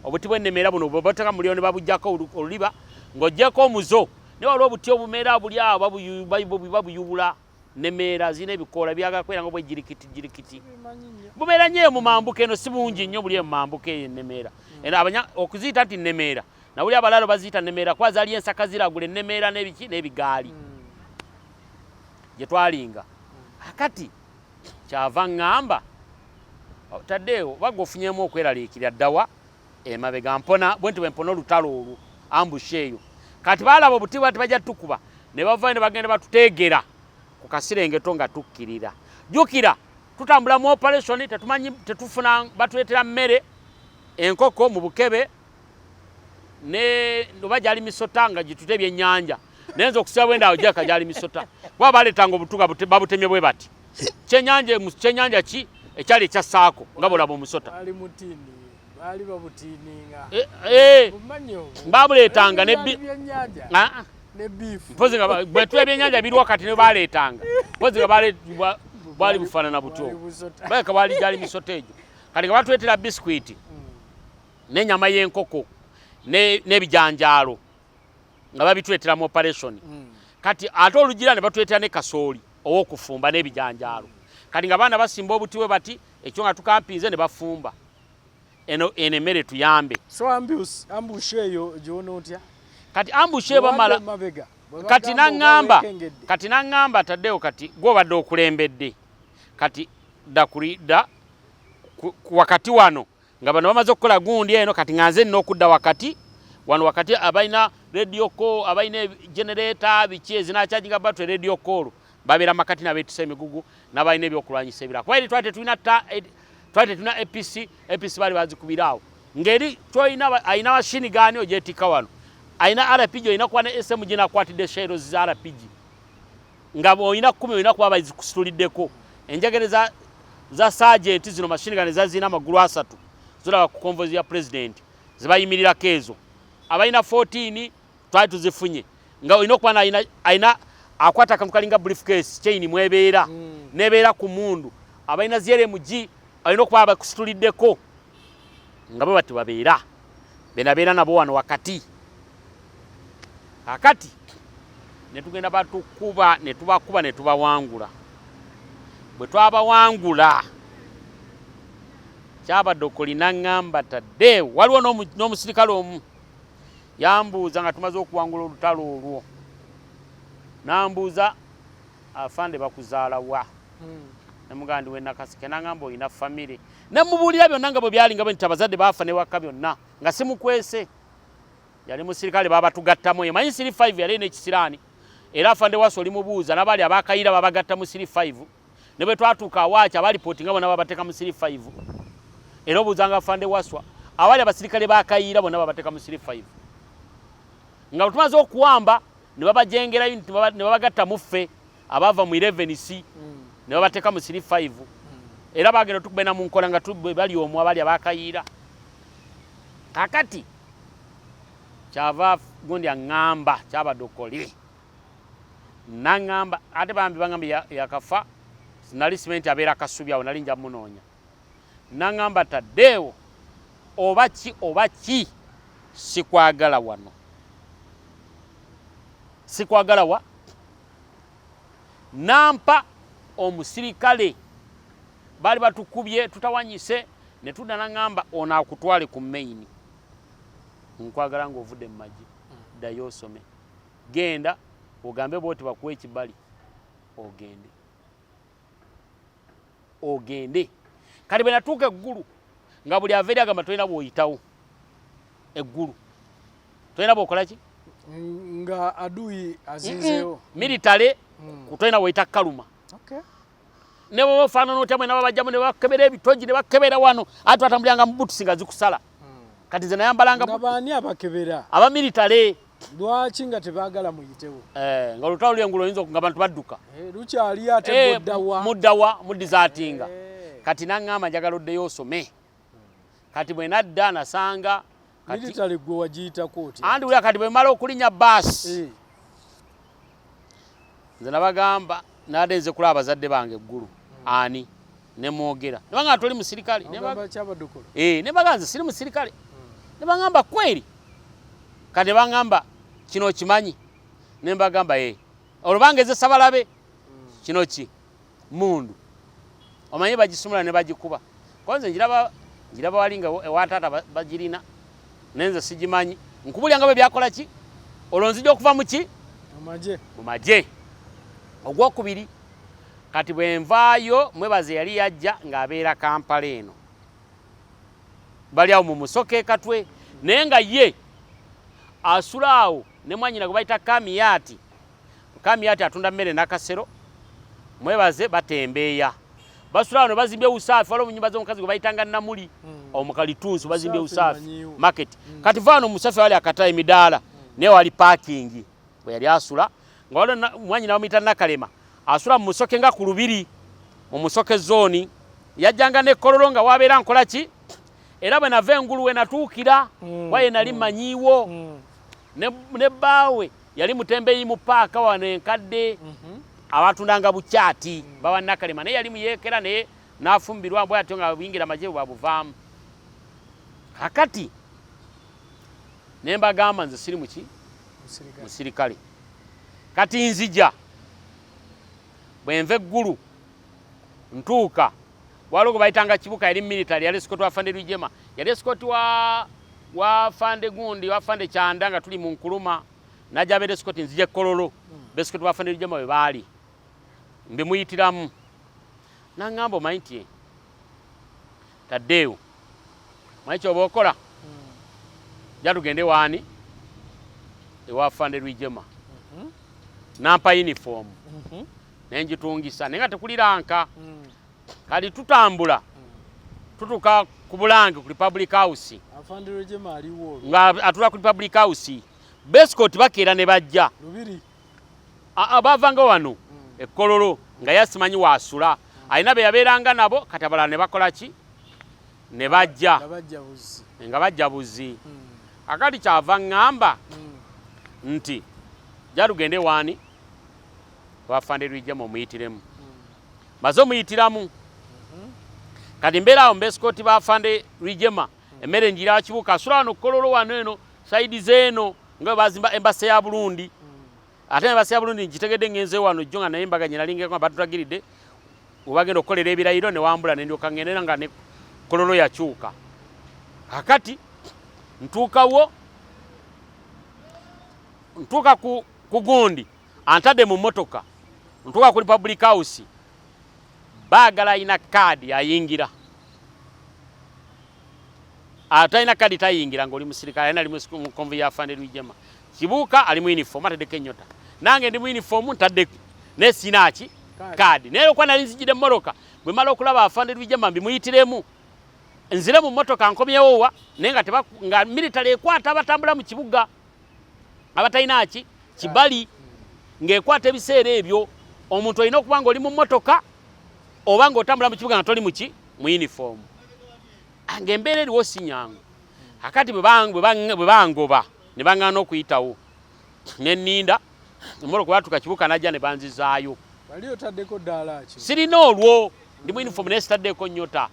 obuti bw'ennemeera buno bw'obateka muliro ne babujjako oluliba ng'oggyeko omuzo ne waliwo obuti obumeera buli awo babuyubula nemeera zina ebikoola byagala kwera nga bwejirikiti bumeera nnyo mu mambuka eno si bungi nnyo buli mu mambuka eyo ennemeera okuziyita nti nnemeera nawuli abalaalo baziyita nnemeera kuba zaali ensaka ziragula ennemeera n'ebiki n'ebigaali gye twalinga akati kyava ŋŋamba taddeewo bagwe ofunyemu okweraliikirira ddawa emabega mpona bwe nti bwe mpona olutalo olwo ambusha eyo kati baalaba obuti bwati bajja tukuba ne bavayo ne bagenda batuteegera ku kasirengeto nga tukkirira jjukira tutambula mu operation tetumanyi tetufuna batuleetera mmere enkoko mu bukebe ne oba gyali misota nga gitute ebyennyanja naye nze okusiba bwendaawo gyaka gyali misota kuba baleetanga obutuga babutemye bwe bati kyenyanja ki ekyali ekyassaako nga bolaba omusota babuleetanga mpozi nga bwetuba ebyennyanja biri wakati ne baleetanga mpozi nga bwali bufaanana butyo baleka bwali gyali misota egyo kati nga batuleetera biskwiti n'ennyama y'enkoko n'ebijanjaalo nga babituleetera mu operation kati ate olugira ne batuleetera ne kasooli ow'okufumba n'ebijanjaalo kati nga baana basimba obuti bwe bati ekyo nga tukampinze ne bafumba eno emmere tuyambe so ambush eyo gyona otya kati ambush bamala kati naŋŋamba taddeewo kati gw'obadde okulembedde kati dakulida wakati wano nga bano bamaze okukola gundi eno kati nga nze nina okudda wakati wano wakati abalina radio call abalina generator biki ezinakyajinga batwe radio call babeera makati n'abeetisa emigugu n'abalina ebyokulwanyisa ebirala kuba eri twali tetulina APC baali bazikubiraawo ngeri tolina alina mashini gaani ogyetika wano alina RPG olina kuba ne SMG nakwatidde shares za RPG nga olina 10 olina kuba bazikusutuliddeko enjegere za sergeant zino mashini gaani zazina amagulu 3 zolaba ku convoy ya president zibayimirirako ezo abalina 14 twali tuzifunye nga olina okuba alina akwata akantu kalinga briefcase chain mwebeera nebeera ku mundu abalina ZRMG alina okuba bakusutuliddeko nga bo bati babeera benabeera nabo wano wakati akati netugenda batukuba netubakuba netubawangula bwe twabawangula kyabadde okolina ŋŋamba tadde waliwo n'omusirikale omu yambuuza nga tumaze okuwangula olutalo olwo nambuuza afande bakuzaala wa nemugandi wenakasike naŋŋamba olina famire nemubuulira byonna nga bwe byali nga bwe nti abazadde baafa newaka byonna nga simukwese yali musirikale babatugattamu emanyi siri 5 yali n'ekisiraani era afande wasi oli mubuuza n'abaali abakayira babagatta mu siri 5 ne bwe twatuuka awaaki abalipooti nga bonna babateeka mu siri 5 era obuuzanga afande waswa abaali abasirikale bakayira bonna babateeka mu siri 5 nga tumaze okuwamba ne babajengera unit ne babagatta muffe abava mu 11C ne babateka mu 35 era bagenda tukubena mu nkola nga bali omwa bali abakayiira kakati kyava gundi angamba kyabadokoli nangamba ate bambi bangambi yakafa nali simenti abeera kasubi awo nali nja munoonya nangamba Taddeewo oba ki sikwagala wano sikwagala wa nampa omusirikale bali batukubye tutawanyise ne tudda nangamba ono akutwale ku main nkwagala ng'ovudde mu magi ddayo osome genda ogambe boti bakuwa ekibali ogende kali bwe natuuka eggulu nga buli aveeri agamba tolina bw'oyitawo eggulu tolina bw'okola ki nga adui azinzeewo militale kutolina bw'oyita kaluma ne bwe ofaanana otya mwena babajjamu ne bakebera ebitogi ne bakebera wano ate watambulanga mu butusi nga zikusala kati ze nayambalanga baani abakebera abamilitale lwaki nga tebaagala muyitewo nga olutalo lw'engulu oyinza nga bantu badduka lukyali ate muddawa mudizaatinga kati naŋŋamba njagala oddeyo osome kati bwe nadda nasanga militale gwe wagiyitako otya andi wulira kati bwe mala okulinnya baasi nze nabagamba nadde nze kulaba abazadde bange eggulu ani ne mwogera ne bagamba toli musirikale ne bagamba nze siri musirikale ne bagamba kweri kati bagamba kino kimanyi ne mbagamba olubangeze sabalabe kino ki mundu omanyi bagisumula ne bagikuba kwanze njiraba walinga ewataata bagirina nenze sigimanyi nkubulyanga bwe byakola ki olonzija okuva mu ki mu maje ogwokubiri kati bwe nvaayo mwebaze yali yajja ng'abeera Kampala eno bali awo mu musoke katwe naye nga ye asula awo ne mwanyina gwe bayita Kamiyati atunda mmere nakasero mwebaze batembeeya basula wano bazimbye usaafi waliwo mu nnyumba z'omukazi gwe bayitanga Namuli omukalitunsi bazimbye usaafi market kati vaano musafi wali akata emidaala naye wali parking bwe yali asula nga waliwo mwanyina bamuyita Nakalema asula mu musoke nga ku lubiri mu musoke zooni yajjanga nekkololo nga wabeera nkola ki era bwe nava engulu we natuukira waye nali manyiiwo ne bbaawe yali mutembeeyi mu paaka wano enkadde abatundanga bukyati baba Nakalema naye yali muyeekera naye n'afumbirwa mbwe atyo nga buyingira amagye bwabuvaamu kakati ne mbagamba nze siri muki musirikale kati nzija bwe nva eggulu ntuuka waliwo gwe bayitanga Kibuka yali military yali escort wa Fande Rwigema yali escort wa Fande gundi wa Fande Kyanda nga tuli mu Nkuluma najja abeera escort nzija Kololo escort wa Fande Rwigema we baali mbimuyitiramu naŋŋamba omanyi nti Taddeewo manyi kyoba okola jja tugende waani ewa Fande Rwigema nampa uniform nenjitungisa naye nga tekuliranka kali tutambula tutuka ku Bulange ku Republic House Fande Rwigema aliwo nga atula ku Republic House bescot bakeera ne bajja lubiri abavanga wano Ekkololo nga yasimanyi wasula alina be yabeeranga nabo kati abalala ne bakola ki ne bajja nga bajja buzi akati kyava ŋŋamba nti jalugende waani wa Fande Rwigema omuyitiremu maze omuyitiramu kati mbeera awo mbesikooti ba Fande Rwigema emmere njira wa Kibuka asula wano Kololo wano eno saidi zeeno nga bazimba embase ya Burundi ate embase ya Burundi ngitegedde ngenze wano jjo nga naye mbaganye nalingeko nga batutagiridde obagenda okukolera ebirayiro ne wambula ne ndyoka ngendera nga ne Kololo yakyuka kakati ntuukawo ntuuka ku gundi antadde mu mmotoka ntuuka ku Republic House baagala alina kaadi ayingira atalina kaadi tayingira ng'oli musirikale alina ali mu konvu ya Fande Rwigema Kibuka ali mu uniform ataddeko ennyota nange ndi mu uniform ntadde ne sinaaki kaadi naye okwa nali nzijjidde mmoloka bwe mala okulaba Fande Rwigema mbimuyitiremu nzire mu mmotoka nkomyewo wa naye nga military ekwata abatambula mu kibuga abatalina ki kibali ng'ekwata ebiseera ebyo omuntu olina okuba ng'oli mu mmotoka oba ng'otambula mu kibuga nga toli muki mu uniform ng'embeera eriwo si nyangu akati bwe bangoba ne baŋŋaana okuyitawo ne nninda emmotoka batuuka kibuga najja ne banzizaayo wali otaddeko ddaala ki sirina olwo ndi mu uniform naye sitaddeko nnyota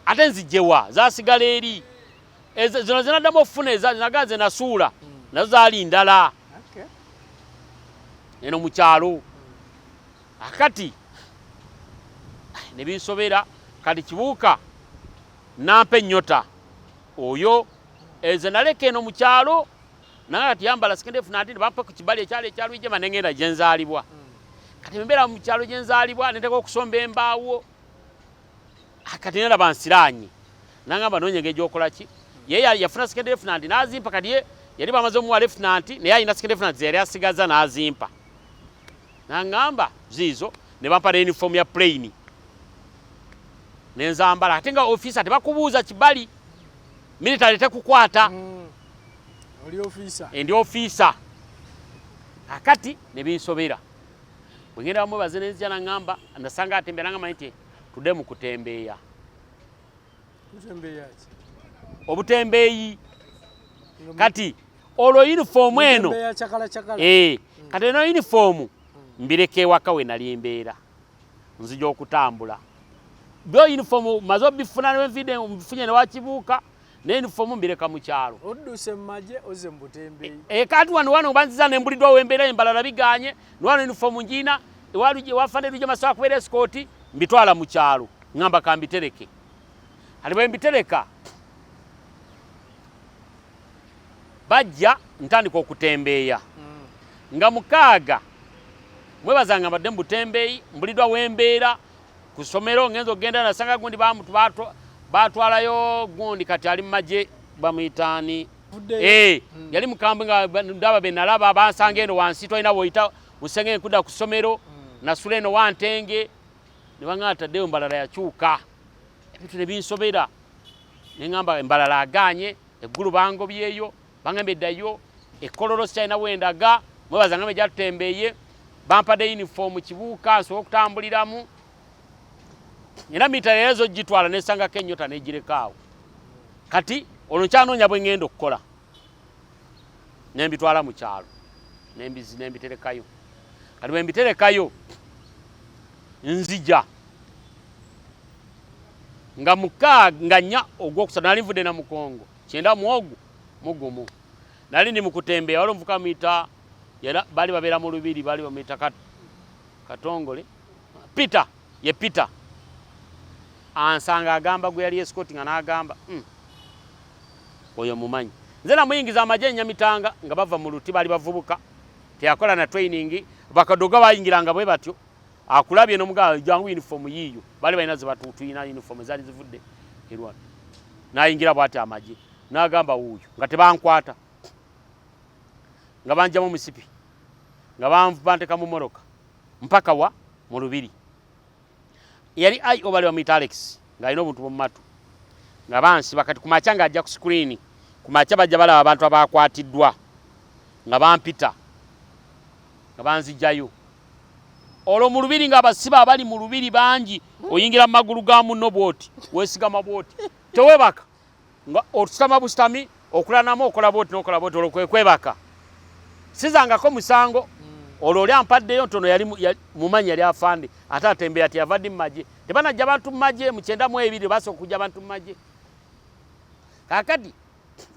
ate nzijjewa zasigala eri zino zinaddamu okufuna naga ze nasuula nazo zaali ndala eno mu kyalo akati ne binsobera kati kibuuka nampa ennyota oyo ezo naleka eno mu kyalo naye kati yambala sekendefu nati ne bampa ku kibali ekyalo ekyalwijema ne ngenda gye nzaalibwa kati mbeera mu kyalo gye nzaalibwa ne nteka okusomba embaawo kati nalaba nsiraanye nangamba noonya engeri gy'okola ki ye yafuna sekendefu nanti n'azimpa kati ye yali bamaze omuwa lefutananti naye alina sekendefu nanti ze yali asigaza n'azimpa nangamba ziizo ne bampa ne uniform ya plain nenzambala ate nga ofisa tebakubuuza kibali military tekukwata oli ofisa ndi ofisa akati ne binsobera bwe ngenda bamubaze nenzija nangamba ndasanga atembera nangamba nti tudde mu kutembeeya obutembeeyi kati olwo uniform eno kati eno uniform mbireka ewaka we nali mbeera nzija okutambula byo uniform maze obifuna nebifunye newakibuuka ne uniform mbireka mu kyalo odduse mu magye oze mu butembeeyi kati wano banziza nembuliddwa wembeera embalala biganye niwano uniform njina wafande luje masawa kubeera esikooti mbitwala mu kyalo ngamba kambitereke ali bwe mbitereka bajja ntandika okutembeeya nga mukaaga mwebazanga mbadde mu butembeeyi mbuliddwa wembeera ku ssomero ngenza okugenda nasanga gundi batwalayo gundi kati ali mu magye bamuyitaani yali mukambe nga ndaba be nalaba bansanga eno wansi twalina bwoyita musenge nkudda ku ssomero nasula eno wantenge ne baŋŋamba taddeyo embalala yakyuka ebintu ne binsobera ne ŋŋamba embalala aganye eggulu bangobyeyo baŋŋamba eddayo ekkololo sikyalina wendaga mwebaza ngambe gyatutembeeye bampadde uniform kibuuka nsobola okutambuliramu era mitale ezo gitwala nesangako ennyota negirekaawo kati olwo nkyanoonya bwe ŋŋenda okukola nembitwala mu kyalo nembiterekayo kati bwe mbiterekayo nzija nga mukaaga nnya ogwokusatu nali nvudde na mukongo kyenda mwogu mugumu nali ndi mukutembeya wali omuvuka muyita bali babeera mu lubiri bali bamuyita Katongole Peter ye Peter ansanga agamba gwe yali escort nga n'agamba oyo mumanyi nze namuyingiza amagye Nyamitanga nga bava mu luti bali bavubuka teyakola na training bakadoga bayingiranga bwe batyo akulabye n'omugala jangu uniform yiyo bali balina ze batutuyina uniform zali zivudde erwana nayingira bwati amagye n'agamba wuuyo nga tebankwata nga banjamu musipi nga banteka mu moroka mpaka wa mu lubiri yali IO bali bamuyita Alex nga alina obuntu bwomumatu nga bansi bakati kumaca nga ajja ku screen kumaca bajja balaba abantu abakwatiddwa nga bampita nga banzijayo olwo mu lubiri nga abasiba abali mu lubiri bangi oyingira mu magulu ga munno bwoti weesigama bwoti tewebaka nga otusitama busitami okulanamu okola bwoti n'okola bwoti olwo kwebaka sizangako musango olwo oli ampaddeyo ntono yali mumanyi yali afande ate atembeera teyavadde mu magye tebanajja abantu mu magye mu 92 basooka okujja abantu mu magye kakati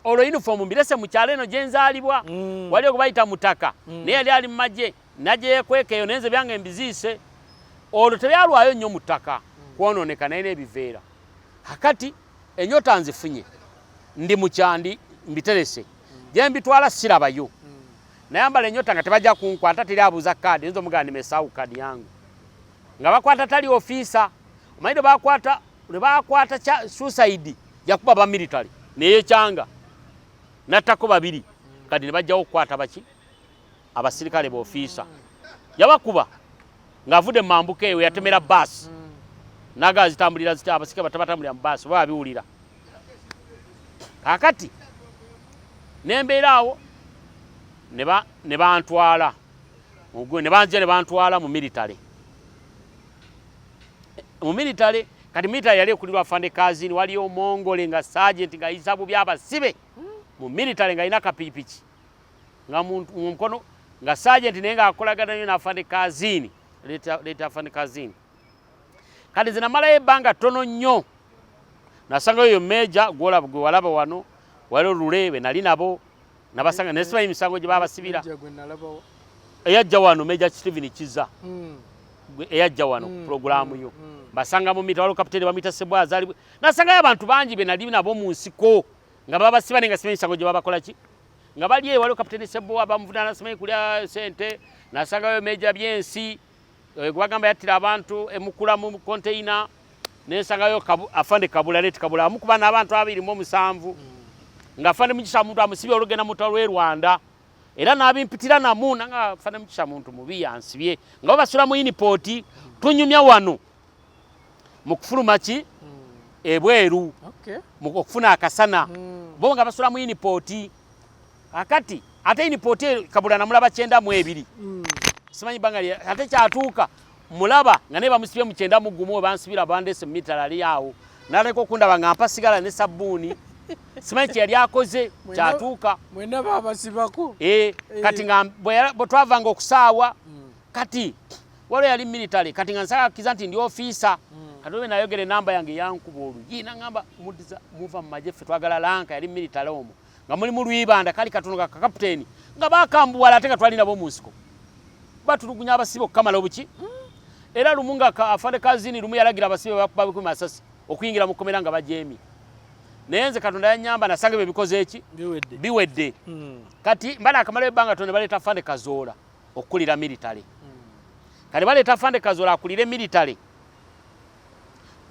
olwo uniform mbirese mu kyalo eno gye nzaalibwa wali okubayita mutaka naye yali ali mu magye najyeekwekeyo nenze byange mbiziise olwo tebyalwayo nnyo mu ttaka kwonooneka naye n'ebiveera kakati enyota nzifunye ndi mu kyandi mbiterese gye mbitwala sirabayo nayambala enyota nga tebajja kunkwata teri abuuza kaadi nzo omugala nimesaawu kaadi yangu nga bakwata tali ofisa omanyi ne bakwata suicide yakuba ba military neyekyanga nattako babiri kadi ne bajjawo okukwata baki abasirikale b'ofisa yabakuba ng'avudde mu mambuka eyo yatemera baasi naga zitambulira abasirikale batabatambulira mu baasi oba babiwulira kakati nembeera awo ne bantwala ne banja ne bantwala mu military kati military yali ekulirwa afande kazini waliyo omongole nga sergeant nga isabu byabasibe mu military nga ina kapipiki nga mukono nga sergeant naye nga akolagana nnyo n'afande kazini leta afande kazini kati zinamalayo ebbanga ttono nnyo nasanga oyo meja gwe walaba wano waliwo Lulebe nali nabo nabasanga nesimanyi misango gye babasibira eyajja wano Meja Steven Kiza eyajja wano programu yo basanga mu mita waliwo kapiteni bamuyita Sebwaza ali nasangayo abantu bangi be nali nabo mu nsiko nga babasiba nenga simanyi misango gye babakola ki nga bali waliwo kapiteni Sebwaza bamuvunaana simanyi kulya sente nasangayo Meja Byensi gwagamba yattira abantu emukula mu container nensangayo afande Kabula leti Kabula amukuba n'abantu 27 nga afande Mukisha muntu amusibye olugenda mu talwe Rwanda era nabimpitira namu nanga afande Mukisha muntu mubi yansibye nga basula mu inipoti tunyumya wano mu kufuluma ki ebweru mu okufuna akasana bo nga basula mu inipoti akati ate inipoti Kabula namulaba 92 simanyi bangali ate kyatuuka mulaba nga ne bamusibye mu 9 mu gumu bansibira bandese mitala ali awo naleko kundaba nga mpa sigala ne sabuni simanyi yali akoze kyatuuka mwena babasibako kati nga bwe twavanga okusaawa kati walo yali military kati nga nsaka kizanti ndi officer kati we nayogere namba yange yankuba olugi nangamba mudiza muva mu majefe twagala lanka yali military omo nga muli mu Lwibanda kali katono ka captain nga bakambuwala ate nga twali nabo mu nsiko batulugunya abasibe okukamala obuki era lumunga afande kazini lumu yalagira abasibe bakuba ku masasi okuyingira mu komera nga bajemi nenze Katonda yanyamba nasange bebikoze eki biwedde kati mbana akamala ebanga tonde baleta afande Kazola okulira military kali baleta afande Kazola akulire military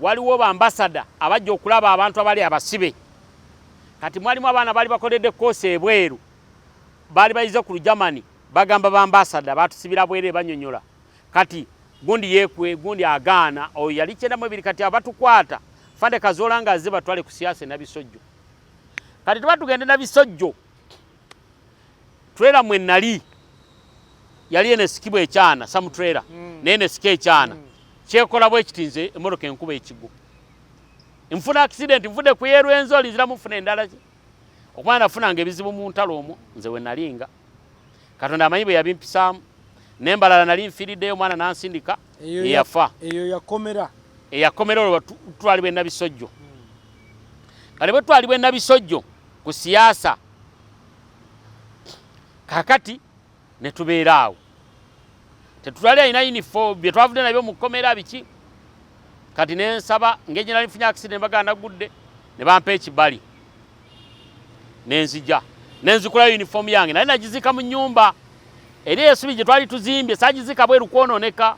waliwo ba ambassador abajja okulaba abantu abali abasibe kati mwalimu abana bali bakoledde kose ebweru bali bayize ku Germany bagamba ba ambassador batusibira bwere banyonyola kati gundi yekwe gundi agaana o yali kyenda mwebiri kati abatukwata fande Kazola nga aziba twale ku siasa na bisojjo kati tubatugende na bisojjo trailer mwe nali yali ene sikibo ekyana samu trailer nene sike ekyana kyekola bwe kitinze emoroka enkuba ekigo mfuna accident mfude ku yeru enzoli zira mufuna endala ki okumana nafuna ngebizibu mu ntalo omwo nze we nalinga Katonda amanyibe yabimpisamu nembalala nali mfiriddeyo mwana nansindika eyafa eyakomera olwo twalibwe nabisojjo kale bwe twalibwe nabisojjo ku siasa kakati ne tubeeraawo tetutwali alina uniform bye twavudde nabyo mu kkomera biki kati nensaba ngeje nali nfunye accident baganda gudde ne bampa ekibali nenzija nenzikula uniform yange nali nagizika mu nyumba eri esubi gye twali tuzimbye sagizika bweru kwononeka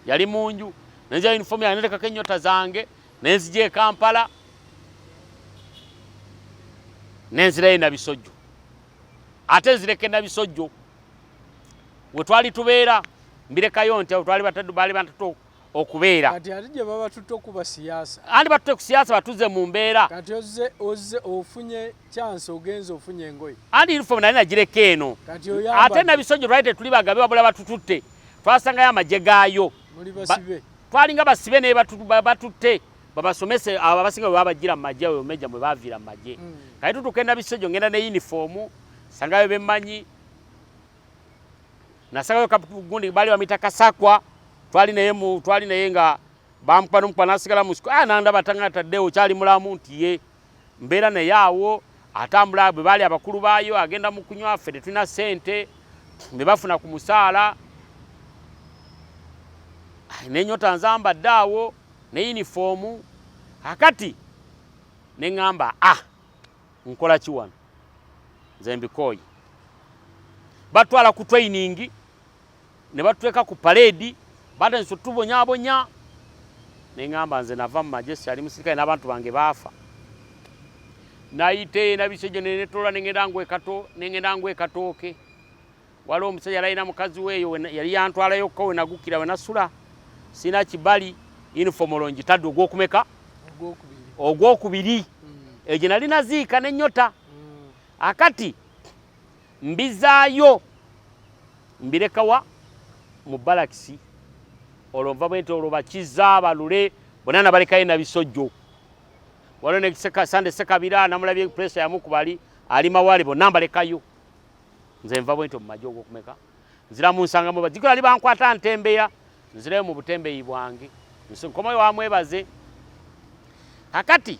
yali munju nenzija uniform yange neleka kenyota zange nenzije Kampala nenzirayo nabisojjo ate nzireke nabisojjo we twali tubeera mbirekayo nti twali bataddu bali batatu okubeera kati atije baba tutto kuba siasa andi batutte ku siasa batuze mu mbeera kati oze ofunye chance ogenze ofunye engoyi andi uniform nali nagireka eno ate nabisojjo twali tuli bagabe babula batututte twasanga ya maje gaayo muri basibe twalinga basibe ne batutte babasomese abasinga babagira maje oyo meja mwe bavira maje kati tutukenda bisojjo ngenda ne uniform sangayo bemanyi nasagayo kapugundi bali wamita Kasakwa twali naye nga bampa numpa nasigala musiko nanda batanga taddeo kyali mulamu nti ye mbeera naye awo atambula bwe bali abakulu baayo agenda mu kunywa ffe tuna sente be bafuna ku musaala nenyota nzamba ddaawo ne uniform akati ne ngamba nkola kiwano nze mbikoyi batwala ku training ne batweka ku parade bada nso tubonyabonya ne ngamba nze nava mu majesty ali musirikale n'abantu bange baafa nayite nabisejje ne netola nengenda ngwe katooke waliwo omusajja alayina mukazi weeyo yali yantwalayo ko we nagukira we nasula sina kibali uniform olongi tadde ogwokumeka ogwokubiri egye nali naziika n'ennyota akati mbizaayo mbirekawa mu balakisi olwo nva bwente olwo bakiza balule bonna nabalekayo na bisojjo waliwo ne Sande Sekabira namulabye pressure yamukubali ali Mawale bonna mbalekayo nze nva bwente mu maji ogwokumeka nzira mu nsangamu bazikola ali bankwata ntembeya nzireyo mu butembeyi bwange nkomayo wamwebaze kakati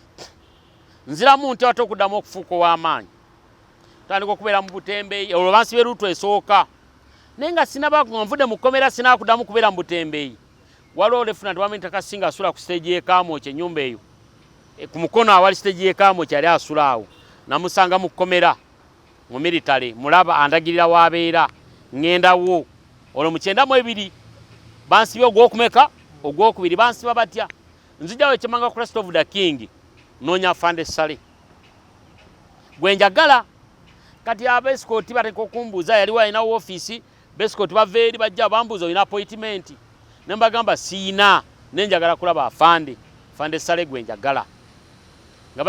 nzira mu nte wate okuddamu okufuuka ow'amaanyi tandika okubeera mu butembeyi olwo bansibe luutu esooka naye nga nvudde mu kkomera sinakuddamu kubeera mu butembeyi waliwo Lieutenant Wamini Takasinga asula ku stage y'Ekaamoki ennyumba eyo ku mukono awali stage y'Ekaamoki yali asula awo namusanga mu kkomera mu military mulaba andagirira w'abeera ŋŋendawo olwo mu 92 bansibye ogw'okumeka ogw'okubiri bansiba batya nzijjawo ekyemanga Christ of the King noonya Fande Sale gwe njagala kati abesikoti bateka okumbuuza yaliwo alinawo ofiisi besikoti bava eri bajja bambuuza olina appointment ne mbagamba siina ne njagala kulaba afande Fande Sale gwe njagala nga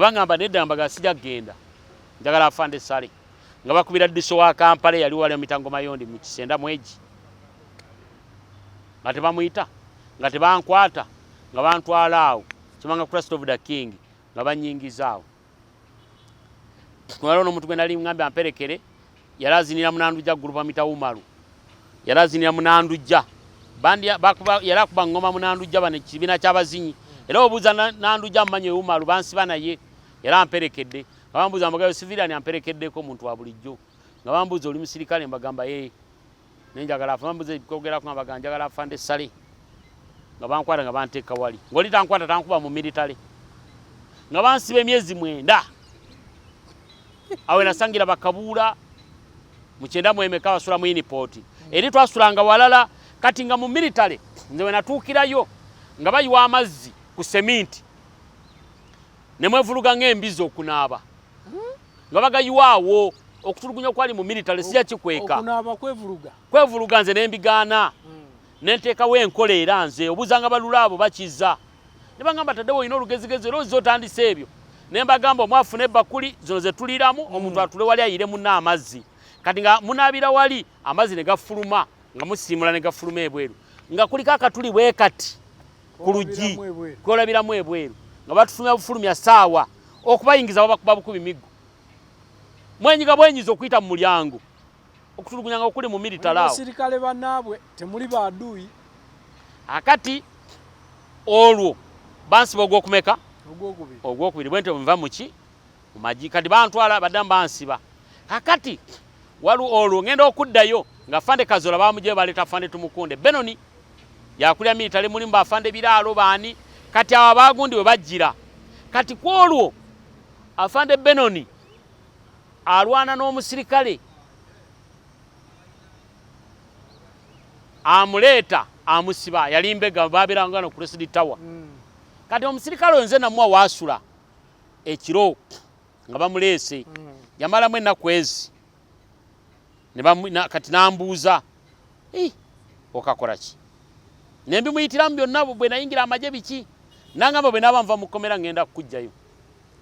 baŋŋamba nedda mbaga sijja kgenda njagala Afande Sale nga bakubira diso wa Kampala yaliwo wali Mitango Mayondi mu Kisenda Mwegi nga tebamuyita nga tebankwata nga bantwala awo kimanga Christ of the King nga banyingizaawo waliwo n'omuntu gwe nali ŋŋambe amperekere yali azinira Munandujja gurupa Mitawumalu yali azinira Munandujja yali akuba ŋŋoma Munandujja bano ekibiina ky'abazinyi era obuuza Nandujja amumanyi Ewumalu bansiba naye yali amperekedde nga bambuuza mbagayo civilian amperekeddeko omuntu wa bulijjo nga bambuuza oli musirikale mbagamba ye nenjagala bambuuza kwogera ku mbagamba njagala Afande Sale nga bankwata nga banteeka wali ng'oli tankwata tankuba mu militale nga bansiba emyezi 9 awe nasangira bakabuula mu 9 basula mu Uniport eri twasulanga walala kati nga mu militale nze we natuukirayo nga bayiwa amazzi ku seminti ne mwevuluga ng'embizi okunaaba nga bagayiwaawo okutulugunya kwali mu militale sijja kikweka okunaaba kwevuluga nze nembigaana nenteekawo enkola era nze obuuzanga balula abo bakiza ne bagamba taddewo olina olugezigezi era ozza otandise ebyo ne mbagamba omwafuna ebbakuli zino ze tuliramu omuntu atule wali ayire munna amazzi kati nga munaabira wali amazzi ne gafuluma nga musiimula ne gafuluma ebweru nga kuliko akatuli bwe kati ku luggi kwolabiramu ebweru nga batufulumya bufulumya saawa okubayingiza babakuba bukubi miggo mwenyiga bwenyiza okuyita mu mulyango okutulugunyanga okuli mu militale awo abasirikale bannaabwe temuli baduuyi akati olwo bansiba ogw'okumeka ogwokubiri bwente nva muki mu magi kati bantwala baddamu bansiba akati waliwo olwo ngenda okuddayo nga Fande Kazola bamugyeyo baleeta Fande Tumukunde Benoni yakulya militale mulimu bafande biraalo baani kati abo abagundi we bajjira kati kwolwo Afande Benoni alwana n'omusirikale amuleeta amusiba yali mbega babiranga no Cressy Tower kati omusirikale oyo nze namuwa waasula ekiro nga bamuleese yamalamu ennaku ezi kati nambuuza okakola ki nembimuyitiramu byonna bwe nayingira amagye biki nangamba bwe naaba nva mu kkomera ngenda kukujjayo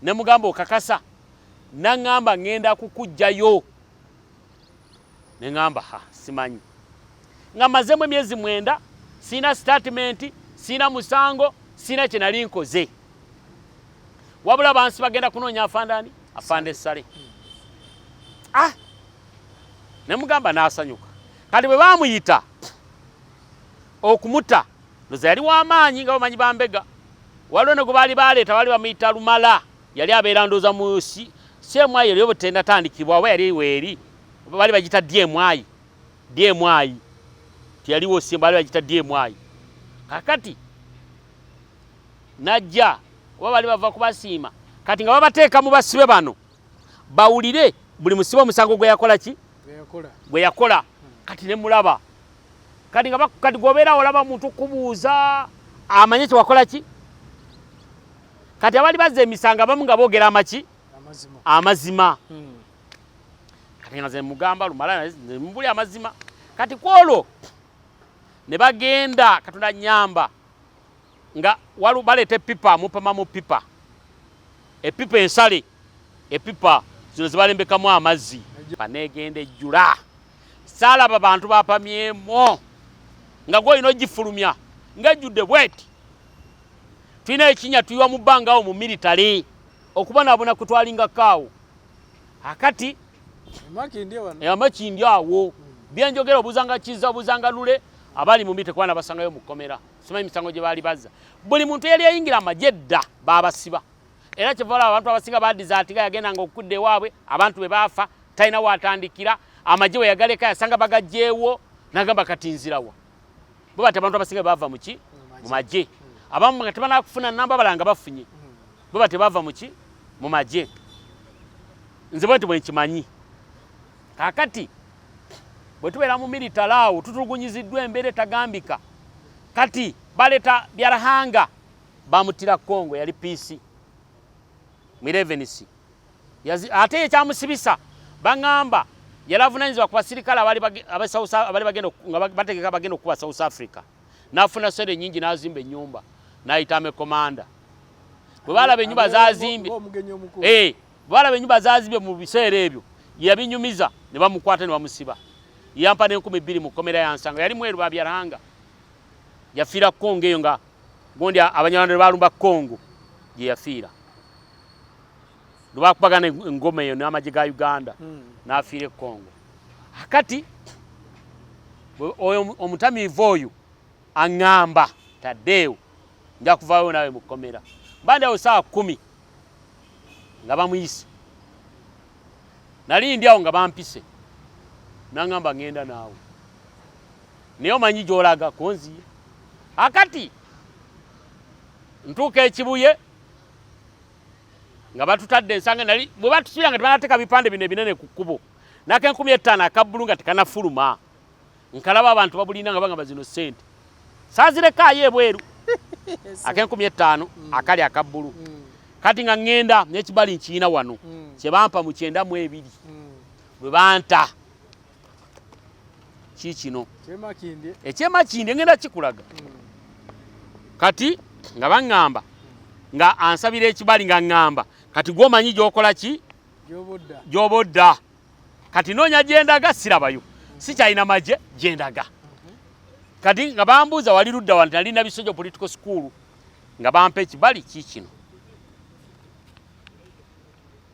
ne mugamba okakasa nangamba ngenda kukujjayo ne ngamba simanyi nga mazemu emyezi 9 sina statement sina musango sina kye nali nkoze wabula bansi bagenda kunoonya Afande Sale ne mugamba n'asanyuka kati bwe baamuyita okumuta ndoza yali w'amaanyi nga bamanyi bambega waliwo ne gwe baali baleeta baali bamuyita Lumala yali abeera ndooza mu CMI yali obutendatandikibwa oba yali weeri baali bagita DMI tiyaliwo simba baali bagita DMI kakati najja oba baali bava kubasiima kati nga babateeka mu basibe bano bawulire buli musibe omusango gwe yakola ki gwe yakola kati ne mulaba kati gobeera olaba muntu kubuuza amanye kyewakola ki kati abali bazza emisango abamu nga boogera amazima kati nga ze mugamba Lumala mbuli amazima kati kwolwo ne bagenda Katonda nyamba nga baleeta epipa mupama mu pipa epipa ensale epipa zino zibalembekamu amazzi panegenda ejjula saalaba bantu bapamyemo nga gwolina ogifulumya ng'ejjudde bweti tulina ekinya tuyiwa mu bbanga awo mu militale okubonaabona kwe twalingako awo akati amakindi awo byenjogera obuzanga Kizza obuzanga Lule abali mu mite kwana basangayo mu kkomera simanyi misango gye baali bazza buli muntu yali yayingira amagye dda baabasiba era kyevala abantu abasinga badizaatiga yagendanga okudda ewaabwe abantu bwe baafa talina waatandikira amagye we yagaleka yasanga bagagjeewo n'agamba kati nzirawa bo bati abantu abasinga baava mu ki mu magye abamu nga tebanakufuna namba balanga bafunye bo bati bava mu ki mu magye nze bwe nti bwe nkimanyi kakati bwe tubeera mu militale awo tutulugunyiziddwa embeera etagambika kati baleta Byarahanga bamutira Congo yali PC mu 11C ate ekyamusibisa baŋŋamba yali avunaanyizibwa ku basirikale abali bagenda nga bategeka bagenda okuba South Africa n'afuna sente nnyingi n'azimba ennyumba n'ayita amekomanda bwe balaba ennyumba zaazimbe balaba ennyumba zaazimbe mu biseera ebyo yabinyumiza ne bamukwata ne bamusiba yampa n'20,000 mu kkomera yansanga yali mweru ba Byarahanga yafiira Congo eyo nga gondi abanyarwanda balumba Congo gye yafiira lwakubagana engoma eyo n'amagye ga Uganda n'afiira Congo akati oyo omutamiivu oyo aŋŋamba taddeewo nja kuvaayo nawe mu kkomera mbandeawo saa 10 nga bamuyise nali ndi awo nga bampise naŋŋamba ŋŋenda naawe naye omanyi gy'olaga konziye akati ntuuka ekibuye nga batutadde ensanga nali bwe batusubira nga tebanateeka bipande bino ebinene ku kkubo n'ak'Enkumi 5 akabbulu nga tekanafuluma nkalaba abantu babulina nga bagamba zino ssente saazirekayo ebweru ak'Enkumi 5 akali akabbulu kati nga ŋŋenda n'ekibali nkiyina wano kye bampa mu 92 bwe banta kikino ekyemakindi ngenda kikulaga kati nga baŋŋamba nga ansabira ekibali nga ŋŋamba kati gwomanyi gyokola ki gyobodda kati noonya gyendaga sirabayo sikyalina magye gyendaga kati nga bambuuza wali ludda wano nalina Bisojo political school nga bampa ekibali kikino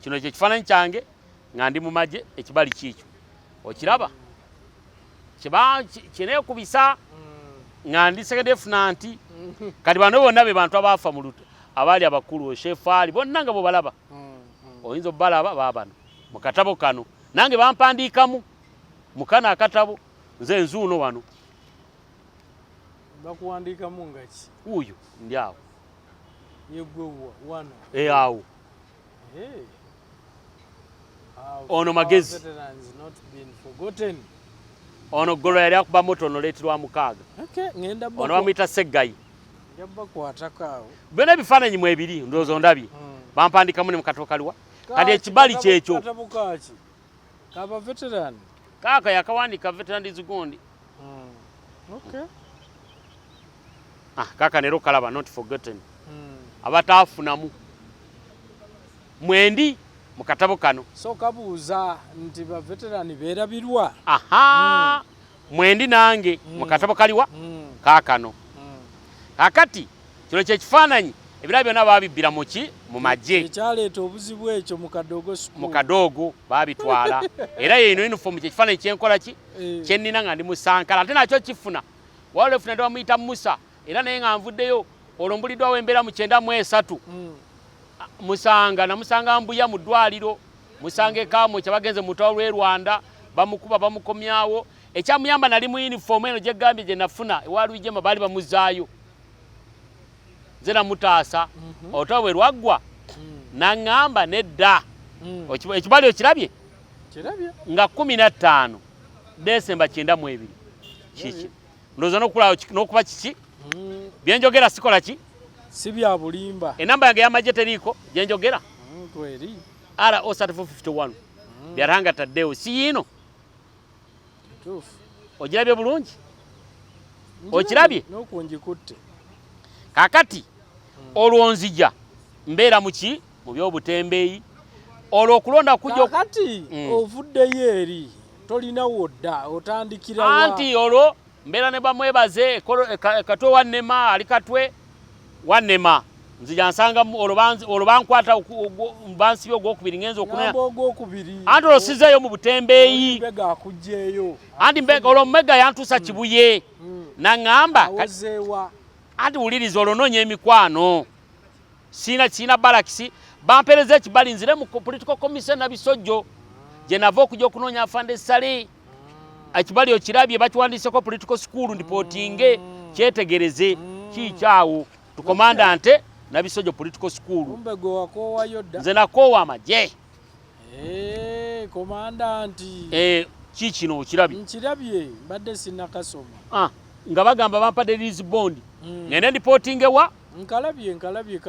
kino kyekifaananyi kyange nga ndi mu magye ekibali kiikyo okiraba kinekubisa nga ndi sekedefnanti kati bano bonna be bantu abaafa mu luto abaali abakulu Shefaali bonna nga bobalaba oyinza obalaba baabano mu katabo kano nange bampandiikamu mu kano akatabo nze nzuuno wano bakuwandiikamu nga ki uyo ndi awo yegwewa wano awo ono magezi ono Golo yali akuba moto ono leetirwa mukaaga ono bamuyita Seggayi byonna ebifaananyi mu ebiri ndowooza ondabye bampandikamu ne mu katabo kaliwa kati ekibali kyekyo kaaka yakawandiika veterans gundi kaaka neero kalaba not forgotten abataafunamu mwendi mu katabo kano so kabuuza nti ba veterani beerabirwa mwendi nange mu katabo kaliwa kaakano kakati kino kyekifaananyi ebirala byonna baabibbira muki mu magye ekyaleeta obuzibu ekyo mu kadoogo baabitwala era yeino uniform kyekifaananyi kyenkola ki kyennina nga ndi musankala ate nakyo kifuna waliwo efuna nti bamuyita Musa era naye nga nvuddeyo olwo mbuliddwawo embeera mu 93 musanga namusanga mbuya mu ddwaliro musanga ekaamu kyabagenze mu lutalo lw'e Rwanda bamukuba bamukomyawo ekyamuyamba nali mu uniform eno gyegambye gye nafuna ewa Lwijema baali bamuzaayo nze namutaasa olutalo bwe lwaggwa naŋŋamba nedda ekibali okirabye nga 15 Desemba 92 kiki ndowooza n'okuba kiki byenjogera sikola ki si bya bulimba enamba yange y'amagye teriiko gyenjogera kweri RO3451 Byarahanga taddeewo si yiino ogirabye bulungi okirabye n'okunjikutte kakati olwo nzija mbeera muki mu byobutembeeyi olwo okulonda kujja kati ovuddeyo eri tolina wodda otandikira anti olwo mbeera ne bamwebaze katwe wannema ali katwe wannema nzija nsanga olwo bankwata bansibye ogwokubiri ngenza okunonya anti olwo sizzeeyo mu butembeeyi anti olwo mumega yantuusa kibuye naŋŋamba anti wuliriza olwo noonya emikwano siina balakisi bampereza ekibali nzire mu political commission na bisojjo gye nava okujja okunoonya afande sale ekibali okirabye bakiwandiiseko political school ndipootinge kyetegereze kiikyawo tukomandante na bisojjo political school nze nakoowa amagye kiikino okirabye mbadde sinakasoma nga bagamba bampadde lease bond ngende ndipootingewa nkalabye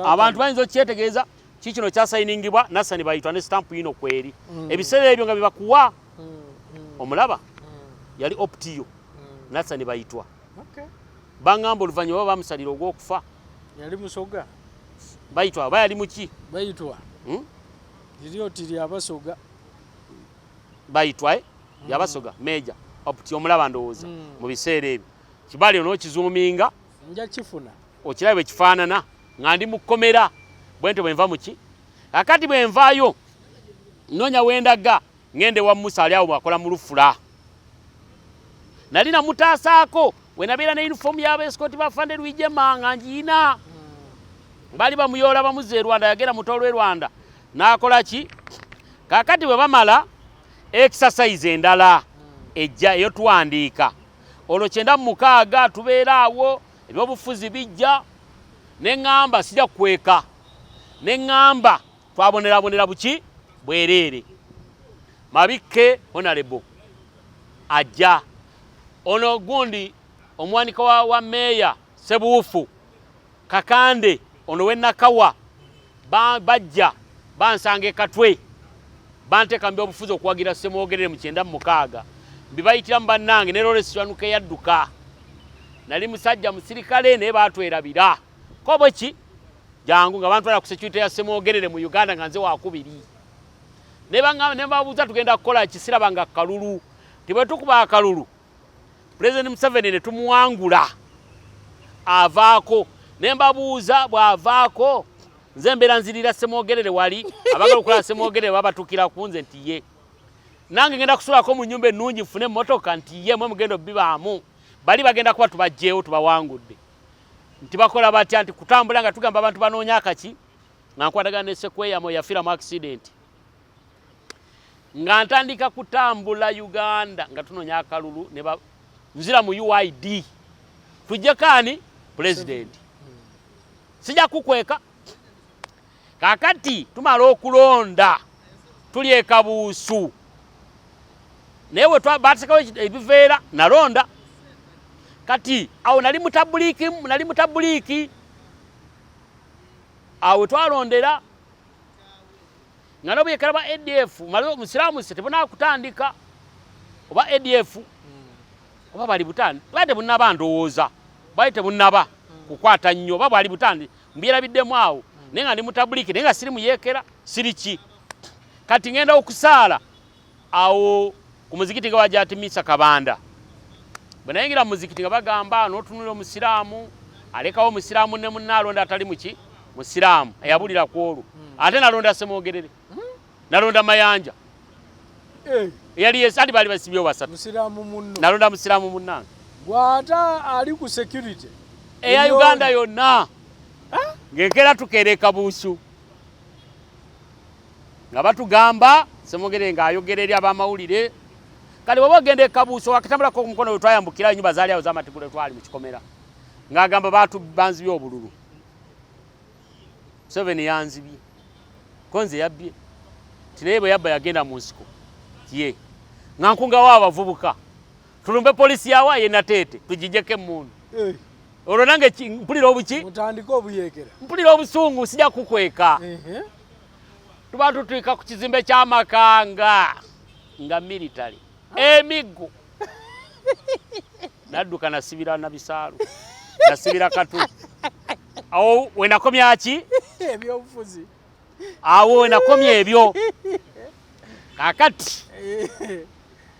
abantu bayinza okyetegeeza kikino kyasayiningibwa nasani bayitwa ne stampu yino kweri ebiseera ebyo nga bibakuwa omulaba yali optiyo nasani bayitwa baŋŋamba oluvannyuma baba bamusalira ogw'okufa yali musoga bayitwa aba yali muki bayitwa liriotiri abasoga bayitwa yabasoga meja optiyo omulaba ndowooza mu biseera ebyo kibali onookizuuminga nja kifuna okiraba bwe kifaanana nga ndi mu kkomera bwente bwenva muki akati bwenvaayo noonya wendaga ngende wa Musa ali awo bwakola mu lufula nali namutaasaako we nabeera ne yunifoomu y'abeesikooti bafande Lwijema nga ngiina baali bamuyoola bamuze e Rwanda yagenda mutoolo e Rwanda n'akola ki kaakati bwe bamala exercise endala ejja eyo tuwandiika olwo 96 tubeera awo ebyobufuzi bijja neŋŋamba sijja kukweka neŋŋamba twabonerabonera buki bwereere Mabikke honorable ajja ono gundi omwanika wa meeya Sebuufu Kakande ono wennakawa bajja bansanga ekatwe banteeka mu byobufuzi okuwagira Ssemwogerere mu 96 mbibayitiramu bannange ne Lawrence Wanuka yadduka nali musajja musirikale naye baatwerabira kobo ki jangu nga bantu bala ku security ya Ssemwogerere mu Uganda nga nze wakubiri ne babuuza tugenda kukola kisiraba nga kalulu tibwe tukuba akalulu President Museveni ne tumuwangula avaako ne mbabuuza bw'avaako nze mbeera nzirira Ssemwogerere wali abagala okukola Ssemwogerere babatukira kunze nti ye nange ngenda kusulako mu nnyumba ennungi nfune emmotoka nti ye mwe mugenda obbibaamu bali bagenda kuba tubajjeewo tubawangudde nti bakola batya nti kutambula nga tugamba abantu banoonya akaki nga nkwatagana ne Sekweyamo yafiira mu accident nga ntandika kutambula Uganda nga tunoonya akalulu ne nzira mu UID tujje kaani president sijja kukweka kakati tumala okulonda tuli e Kabuusu naye we baatekawo ebiveera nalonda kati awo nali mutabuliki awo twalondera nga nobuyekera ba ADF musiraamu se tebunaa kutandika oba ADF oba bali butandi bali tebunaba ndowooza bali tebunaba kukwata nnyo oba bwali butandi mbyerabiddemu awo naye nga ndi mutabuliki naye nga siri muyekera siri ki kati ngenda okusaala awo ku muzikiti nga wajatimisa Kabanda bwe nayingira mu muzikiti nga bagamba n'otunula omusiraamu alekawo omusiraamu ne munnaalonda atali muki musiraamu eyabulira ku olwo ate nalonda Ssemwogerere nalonda Mayanja yali yesali bali basibyewo basatu musiraamu munno nalonda musiraamu munnange gwata ali ku security eya Uganda yonna ngekera tukeera Kabuusu nga batugamba Ssemwogerere ng'ayogera eri abamawulire kale bw'oba ogenda e Kabuusu wakatambulako omukono we twayambukira ennyumba zaali awo z'amatigula twali mu kikomera ng'agamba banzibye obululu Museveni yanzibye ko nze yabbye tinaye bwe yabba yagenda mu nsiko ye nga nkungawo abavubuka tulumbe polisi yawa ye Nateete tugijjeko emmundu olwo nange mpulira obuki mutandika obuyekera mpulira obusungu sijja kukweka tuba tutuika ku kizimbe ky'amakanga nga military emiggo nadduka nasibira Nabisaalu nasibira Katu awo wenakomya ki ebyobufuzi awo nakomye ebyo kakati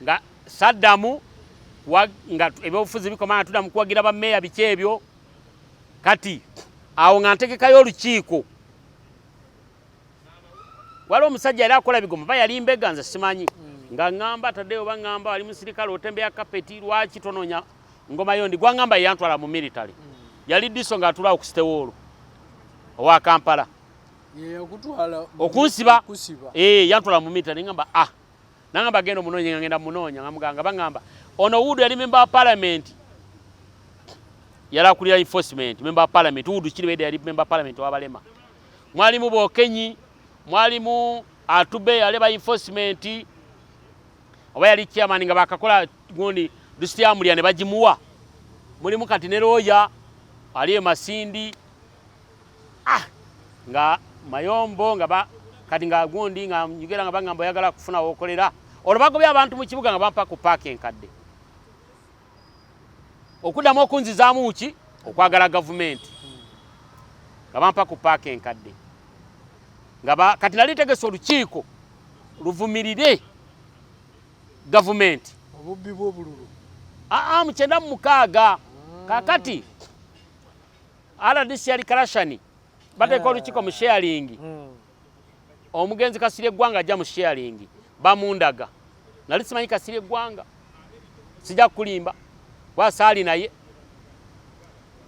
nga Saddamu nga ebyobufuzi bikomanga tudda mu kuwagira bammeeya biki ebyo kati awo nga ntegekayo olukiiko waliwo omusajja yali akola bigoma ba yali mbega nze simanyi nga ŋŋamba ataddeyo baŋŋamba wali musirikale otembeya kapeti lwaki tononya ngoma yondi gwaŋŋamba yantwala mu military yali diso nga atulaawo ku Sitewoolo owa Kampala okunsiba yantwala mu military ŋŋamba nangamba genda omunoonya ngenda munoonya ngamuganga baŋŋamba ono Wudu yali member wa parliament yali akulira enforcement member wa parliament Wudu Kiribede yali member wa parliament w'abalema mwalimu Bokenyi mwalimu Atube yali ba enforcement oba yali chairman nga bakakola gundi Lustiamulya ne bagimuwa mulimu kati ne Roya aliye Masindi nga Mayombo nga kati nga gundi nga nyugera nga bangamba yagala kufuna wokolera olubagobya abantu mu kibuga nga bampa ku park enkadde okuddamu okunzizaamu ki okwagala gavumenti nga bampa ku park enkadde nga kati nali tegese olukiiko luvumirire gavumenti obubbi bw'obululu mu 96 kakati RDC yali Karashani bateeka olukiiko mu sharing omugenzi Kasirye Gwanga ajja mu sharing bamundaga nali simanyi Kasirye Gwanga sijja kulimba wasaali naye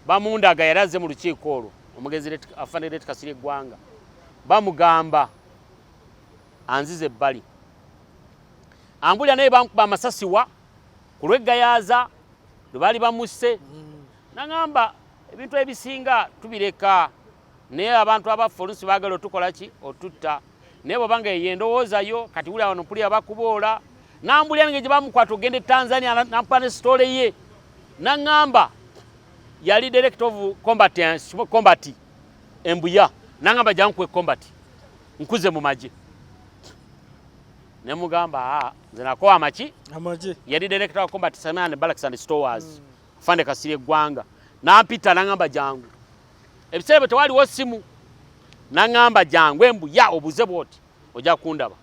bamundaga yaraze mu lukiiko olwo omugenzi afanire Kasirye Gwanga bamugamba anzize ebbali ambulya naye bamukuba amasasiwa ku lw'eggayaza lwe baali bamusse nangamba ebintu ebisinga tubireka naye abantu abaffe oluusi baagala otukola ki otutta naye bw'obanga yendowoozayo kati wulira wano mpulira bakuboola nambulya nge gye bamukwata ogende Tanzania nampa ne sitole ye nangamba yali director of combat embuya nangamba jankwe combat nkuze mu maje nemugamba nze nakowa amachi yali director of combat Samana and Barracks and Stores Fande Kasirye Gwanga nampita nangamba jangu ebiseera tewaliwo simu nangamba jangu embuya obuze bwoti ojja kundaba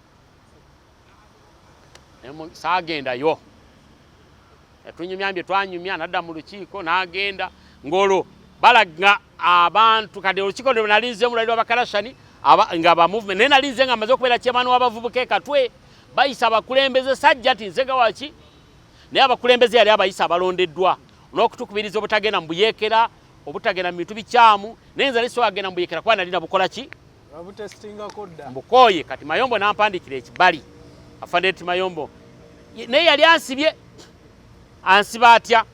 saagenda yo tunyumyambye twanyumya nadda mu lukiiko n'agenda ngolo balaga abantu kade olukiiko lwe nalinze mu lwa Bakarashani nga ba movement ne nalinze nga amaze okubeera chairman w'abavubuka Katwe bayisa abakulembeze sajja tinzega waki naye abakulembeze yali abayisa abalondeddwa n'okutukubiriza obutagenda mu buyeekera obutagenda mu bintu bikyamu naye nze aliso agenda mu buyeekera kuba nali nabukola ki mbukoye kati Mayombo nampandikira ekibali afande Mayombo naye yali ansibye ansiba atya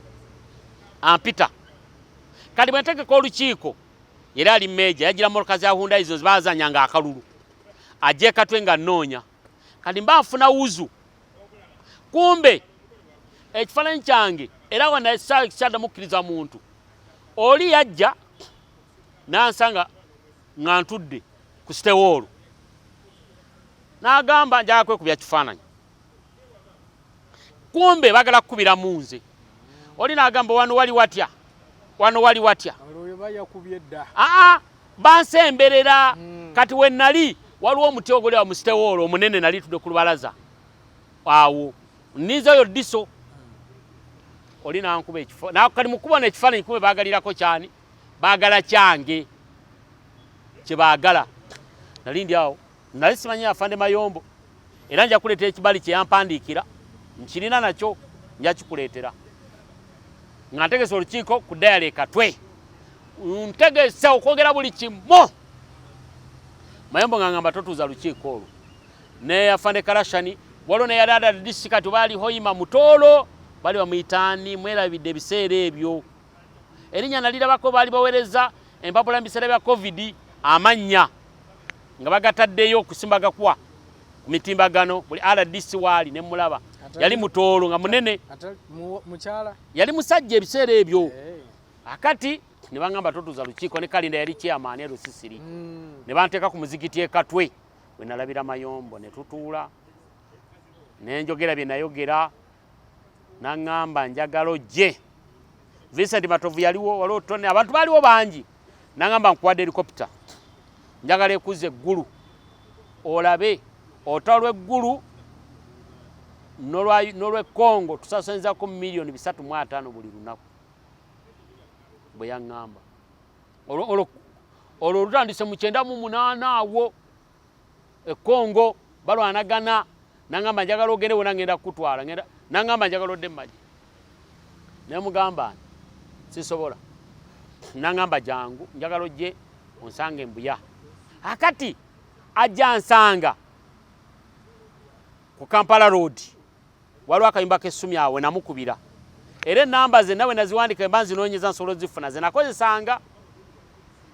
ampita kati bwe ntegeka olukiiko era ali meja yagira moroka za Hyundai izo bazanyanga akalulu ajje Katwe nga nnoonya kati mba nfuna Wuzu kumbe ekifaananyi kyange era wana kyadda mukkiriza muntu oli yajja nansanga nga ntudde ku Sitewoolo n'agamba njagala kwekubya kifaananyi kumbe bagala kukubira munze oli n'agamba wano wali watya bansemberera kati we nali waliwo omuti ogulya mu Sitewoolo omunene nali tudde ku lubalaza awo nniza oyo diso oli nankuba ekifo kali mukubona ekifaananyi kumbe baagalirako kyani baagala kyange kye baagala nali ndi awo nali simanyi afande Mayombo era nja kuleetera ekibali kye yampandiikira nkirina nakyo nja kikuleetera nga ntegesa olukiiko ku dayale Katwe ntegesa okwogera buli kimu Mayombo nga ngamba totuuza lukiiko olwo ne afande Karashani waliwo ne yadada district baali Hoima Mutoolo bali bamuyitaani mwerabidde ebiseera ebyo erinnya nalirabako baali baweereza empapula mu biseera bya COVID amannya nga bagataddeyo okusimbagakwa ku mitimbagano buli RDC waali ne mulaba yali Mutoolo nga munene mukyala yali musajja ebiseera ebyo akati ne bangamba totuuza lukiiko ne Kalinda yali chairman Lusisiri ne banteeka ku muzigiti e Katwe we nalabira Mayombo ne tutuula ne njogera bye nayogera nangamba njagala ojje Vincent Matovu yaliwo waliwo tone abantu baaliwo bangi nangamba nkuwadde helicopter njagala ekuze eggulu olabe otolwe ggulu n'olwe Kongo tusasanyizako milioni 3.5 buli lunaku bwe yaŋŋamba olwo olutandise mu 98 awo Kongo balwanagana nangamba njagala ogende wona ngenda kutwala nangamba njagala odde maji nemugamba sisobola nangamba jangu njagala ojje onsange mbuya akati ajja nsanga ku Kampala Road waliwo akayimba k'essumi awe namukubira era enamba ze nawe naziwandika embanzi noonyeza nsolo zifuna ze nakozesanga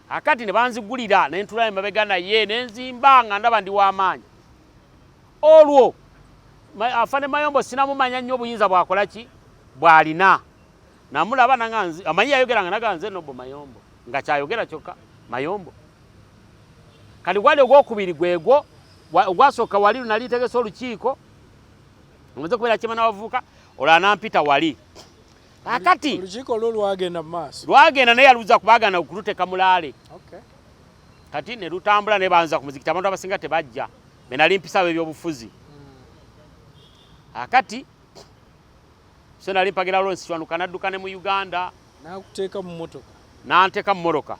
akati ne banzigulira ne ntula emabega naye ne nzimba nga ndaba ndi w'amaanyi olwo afane Mayombo sinamumanya nnyo obuyinza bwakola ki bwalina namulaba nanganzi amanyi yayogera nga naganze Nobo Mayombo nga kyayogera kyokka Mayombo kali gwali ogwokubiri gwegwo ogwasooka wali nali tegesa olukiiko nze kubeera kima n'abavubuka olwanampita wali akati olukiiko olwo lwagenda mu maaso lwagenda naye yaluza kubagana okuluteka mulaale kati ne lutambula ne banza ku muzikiti abantu abasinga tebajja be nali mpisawo ebyobufuzi akati so nali mpagira Lawrence Chwanuka nadduka ne mu Uganda nakuteeka mu motoka nanteeka mu moroka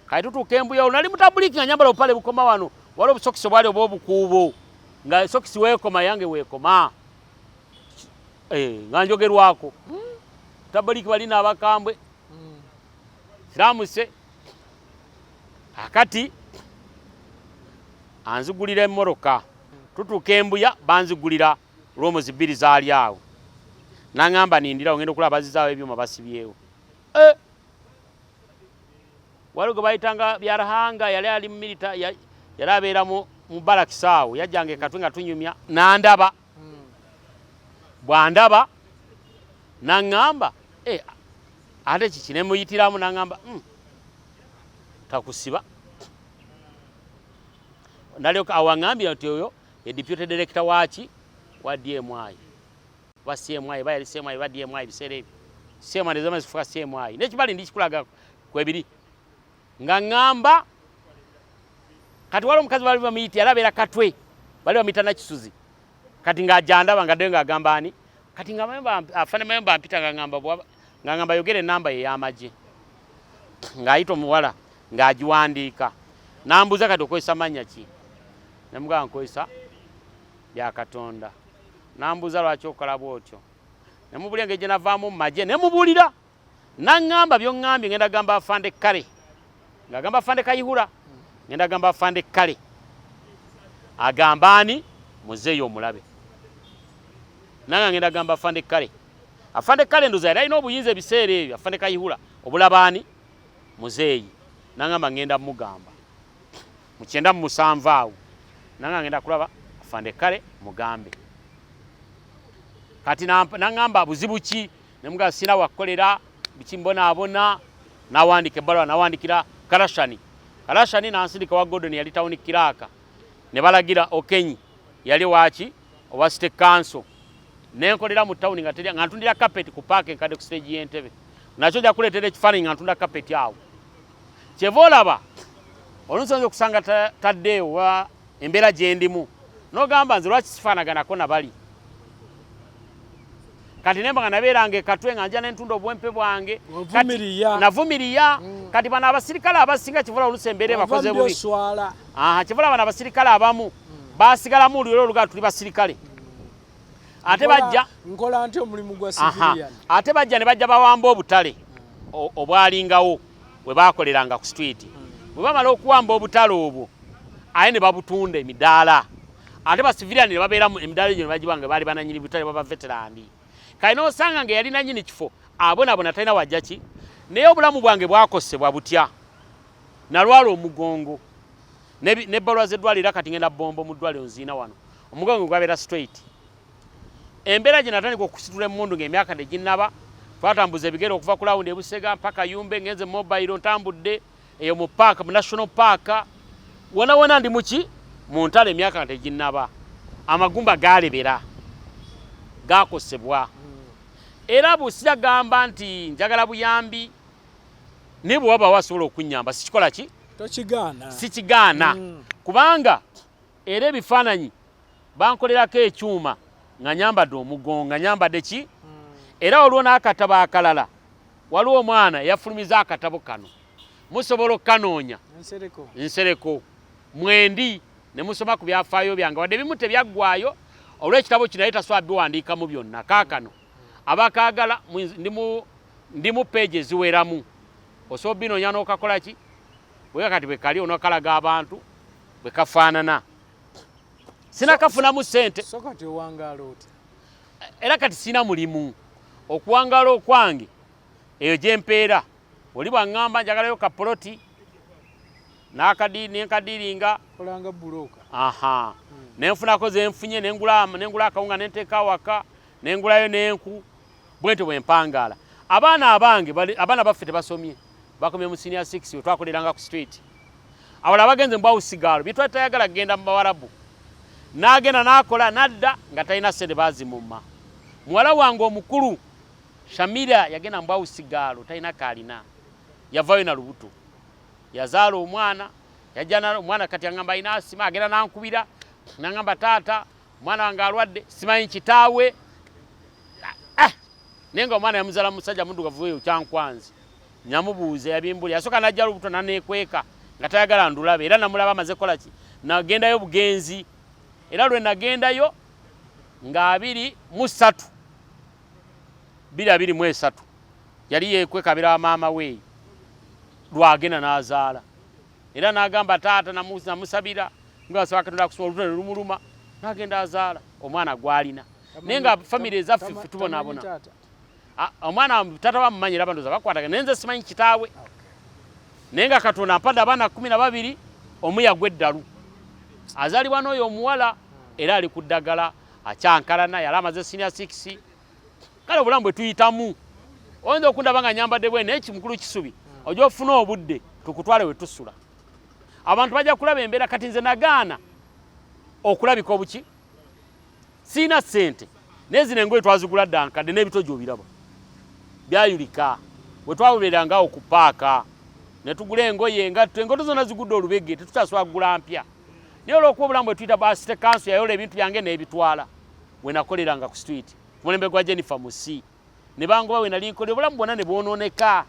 kati tutuuka embuya nali mutabuliki nga nyambala obupale bukoma wano wali obusokisi bwali obw'obukuubo nga sokisi weekoma yange weekoma nga njogerwako mutabuliki balina abakambwe siramuse akati anzigulira emmoroka tutuuka embuya banzigulira lwomuzi 2 zaali awo nangamba nindira ogenda okulaba bazizaawo ebyuma basibyewo waliwo gwe bayitanga Byarahanga yali ali mu milita yali abeera mu balakisi awo yajjanga ekatwe nga tunyumya nandaba bwandaba naŋŋamba ate kiki ne muyitiramu naŋŋamba takusiba ndalyoka awaŋŋambye nti oyo ye deputy director waki wa DMI wa CMI bayali CMI wa DMI biseera ebyo CMI nezama zifuka CMI nekibali ndikikulaga kwebiri nga ŋŋamba kati waliwo omukazi bali bamuyita yalabeera Katwe bali bamuyita Nakisuzi kati ng'ajandaba nga dde ng'agamba ani kati nga afane Mayombo ampita ng'agamba yogera enamba ye y'amagye ng'ayita omuwala ng'agiwandiika nambuuza kati okozesa mannya ki nemugamba nkozesa bya Katonda nambuuza lwaki okola bwotyo nemubulya engeri gye navaamu mu magye nemubuulira naŋŋamba by'oŋŋambye ngenda gamba afande Kale ng'agamba afande Kayihura ngenda gamba afande Kale agamba ani muzeeyo omulabe nanga ngenda gamba afande Kale ndoza yali alina obuyinza ebiseera ebyo afande Kayihura obulaba ani muzeeyi nangamba ngenda mugamba mu 97 awo nanga ngenda kulaba afande Kale mugambe kati nangamba buzibu ki nemugamba sina wakolera bikimbonaabona nawandika ebbaluwa nawandikira Kalashani nansindika wa Gordon yali tawuni Kiraaka ne balagira Okenyi yali waki owa State Council nenkolera mu tawuni nga ntundira carpet ku park enkadde ku stage y'Entebbe nakyo ja kuleetera ekifaananyi nga ntunda carpet awo kyeva olaba olunsonza okusanga taddeewo wa embeera gye ndimu n'ogamba nze lwaki sifaanaganako nabali kati nemba nga nabeeranga ekatwe nga nja nentunda obwempe bwange navumiriya kati bano abasirikale abasinga kivula oluusi embeera bakoze bubi kivula bano abasirikale abamu basigalamu olwiro olugaa tuli basirikale ate bajja nkola nti omulimu gwa civilian ate bajja ne bajja bawamba obutale obwalingawo bwe bakoleranga ku street bwe bamala okuwamba obutale obwo aye ne babutunda emidaala ate basiviliani ne babeera emidaala egyo ne bagibanga baali bananyini butale baba veterani kali n'osanga nga yali nanyini kifo abonabona talina wajja ki naye obulamu bwange bwakosebwa butya nalwala omugongo nebbalwa z'eddwaliro kati ngenda bombo mu ddwaliro nziina wano omugongo gwabeera straight embeera gye natandika okusitula emmundu ng'emyaka teginnaba twatambuza ebigere okuva ku lawundi ebusega mpaka Yumbe ngenze mobile ntambudde eyo mu park mu national park wona ndi muki mu ntalo emyaka teginnaba amagumba galebera gakosebwa era busira gamba nti njagala buyambi nibo waba wasobola okunyamba sikikola ki tokigaana sikigaana kubanga era ebifaananyi bankolerako ekyuma nga nyambadde omugongo nga nyambadde ki era waliwo n'akatabo akalala waliwo omwana yafulumiza akatabo kano musobola okukanoonya nsereko mwendi ne musoma ku byafaayo byange wadde ebimu tebyaggwayo olw'ekitabo kino naye tasobola biwandiikamu byonna kaakano abakaagala ndi mu peegi eziweramu osobola binoonya n'okakola ki bwe kati bwe kali onookalaga abantu bwe kafaanana sinakafunamu ssente era kati sina mulimu okuwangaala okwange eyo gye mpeera oli bwaŋŋamba njagalayo kapoloti nenkadiiringa aha nenfunako zenfunye nengula akawunga nenteeka awaka nengulayo n'enku bwentyo bwe mpangaala abaana abange abaana baffe tebasomye bakomye mu senior 6 twakoleranga ku street awala bagenze mbwa usigaalo bitwa tayagala kugenda mu bawarabu n'agenda n'akola nadda nga talina ssente baazimumma muwala wange omukulu Shamira yagenda mbwa usigaalo talina kaalina yavayo na lubuto yazaala omwana yajjana omwana kati angamba alina asima agenda nankubira nangamba taata omwana wange alwadde simanyi kitaawe nenga omwana yamuzaala musajja muddugavu weyo kyankwanzi nyamubuuza yabimbuli yasooka najja lubuto naneekweka nga tayagala ndulabe era namulaba amaze kola ki nagendayo bugenzi era lwe nagendayo nga 23 yali yeekwekabira wa maama we lwagenda n'azaala era n'agamba taata namusabira ng'asaba Katonda kusobola olubuto ne lumuluma n'agenda azaala omwana gwalina naye nga famire ezaffe ffe tubonaabona omwana taata bamumanyi era bandoza bakwataga naye nze simanyi kitaawe naye nga Katonda ampadde abaana 12 omu yagwa eddalu azaalibwa n'oyo omuwala era ali ku ddagala akyankalana yali amaze senior 6 kale obulamu bwe tuyitamu oyinza okundaba nga nyambadde bwe naye kimukulu kisubi ojja ofuna obudde tukutwale we tusula abantu bajja kulaba embeera kati nze nagaana okulabika obuki siina ssente naye zino engoye twazigula ddankadde n'ebitojo obiraba byayulika bwe twabubeerangawo ku paaka ne tugula engoye engatto zonna zigudde olubege tetukyasobola kugula mpya naye olw'okuba obulamu bwe tuyita basite kanso yayola ebintu byange n'ebitwala we nakoleranga ku street mulembe gwa Jennifer Musi ne bangoba we nali nkolera obulamu bwonna ne bwonooneka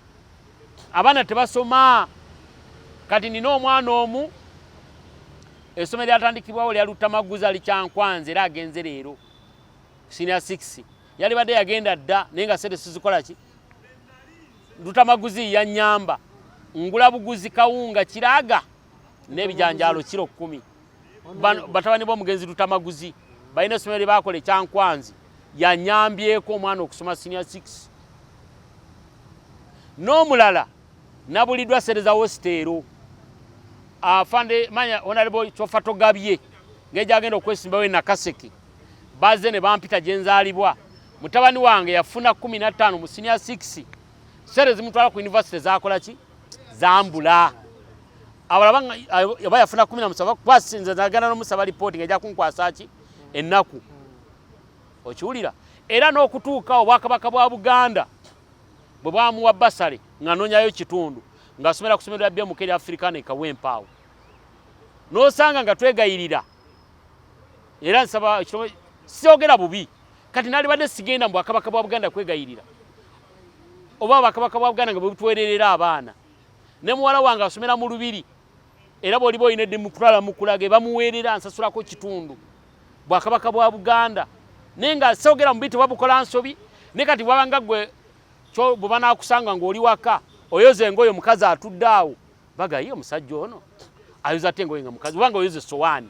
abaana tebasoma kati nina omwana omu essomero lyatandikibwawo lya Lutamaguzi ali Kyankwanzi era agenze leero senior 6 yali badde yagenda dda naye nga sente sizikola ki Lutamaguzi yannyamba ngula buguzi kawunga kiraga n'ebijanjaalo kiro 10 batabani b'omugenzi Lutamaguzi balina essomero lye baakola Kyankwanzi yannyambyeko omwana okusoma senior 6 n'omulala nabuliddwa sente za hositeero afande manya honorable Chofa Togabye ng'egyagenda okwesimbawo e Nakaseke bazze ne bampita gye nzaalibwa mutabani wange yafuna 15 mu senior 6 sente zimutwala ku university zaakola ki zambula abalaba yaba yafuna 17 kwasinze nagana n'omusaba reporting ejja kunkwasa ki ennaku okiwulira era n'okutuuka obwakabaka bwa Buganda bwe bwamuwa basale ng'anoonyayo kitundu ng'asomera ku ssomero lya BMK lya Africana Kawempaawo n'osanga nga twegayirira era nsaba siogera bubi kati nali badde sigenda mu bwakabaka bwa Buganda kwegayirira oba bakabaka bwa Buganda nga bwebutuweererera abaana ne muwala wange asomera mu Lubiri era bw'oliba olina eddimu kutwala mu kulage bamuweerera nsasulako kitundu bwakabaka bwa Buganda naye nga siogera mu biti babukola nsobi ne kati bwabanga gwe bwe banaakusanga ng'oli waka oyoza engoye omukazi atudde awo bagaye omusajja ono ayoza ate engoye nga mukazi obanga oyoza essowaani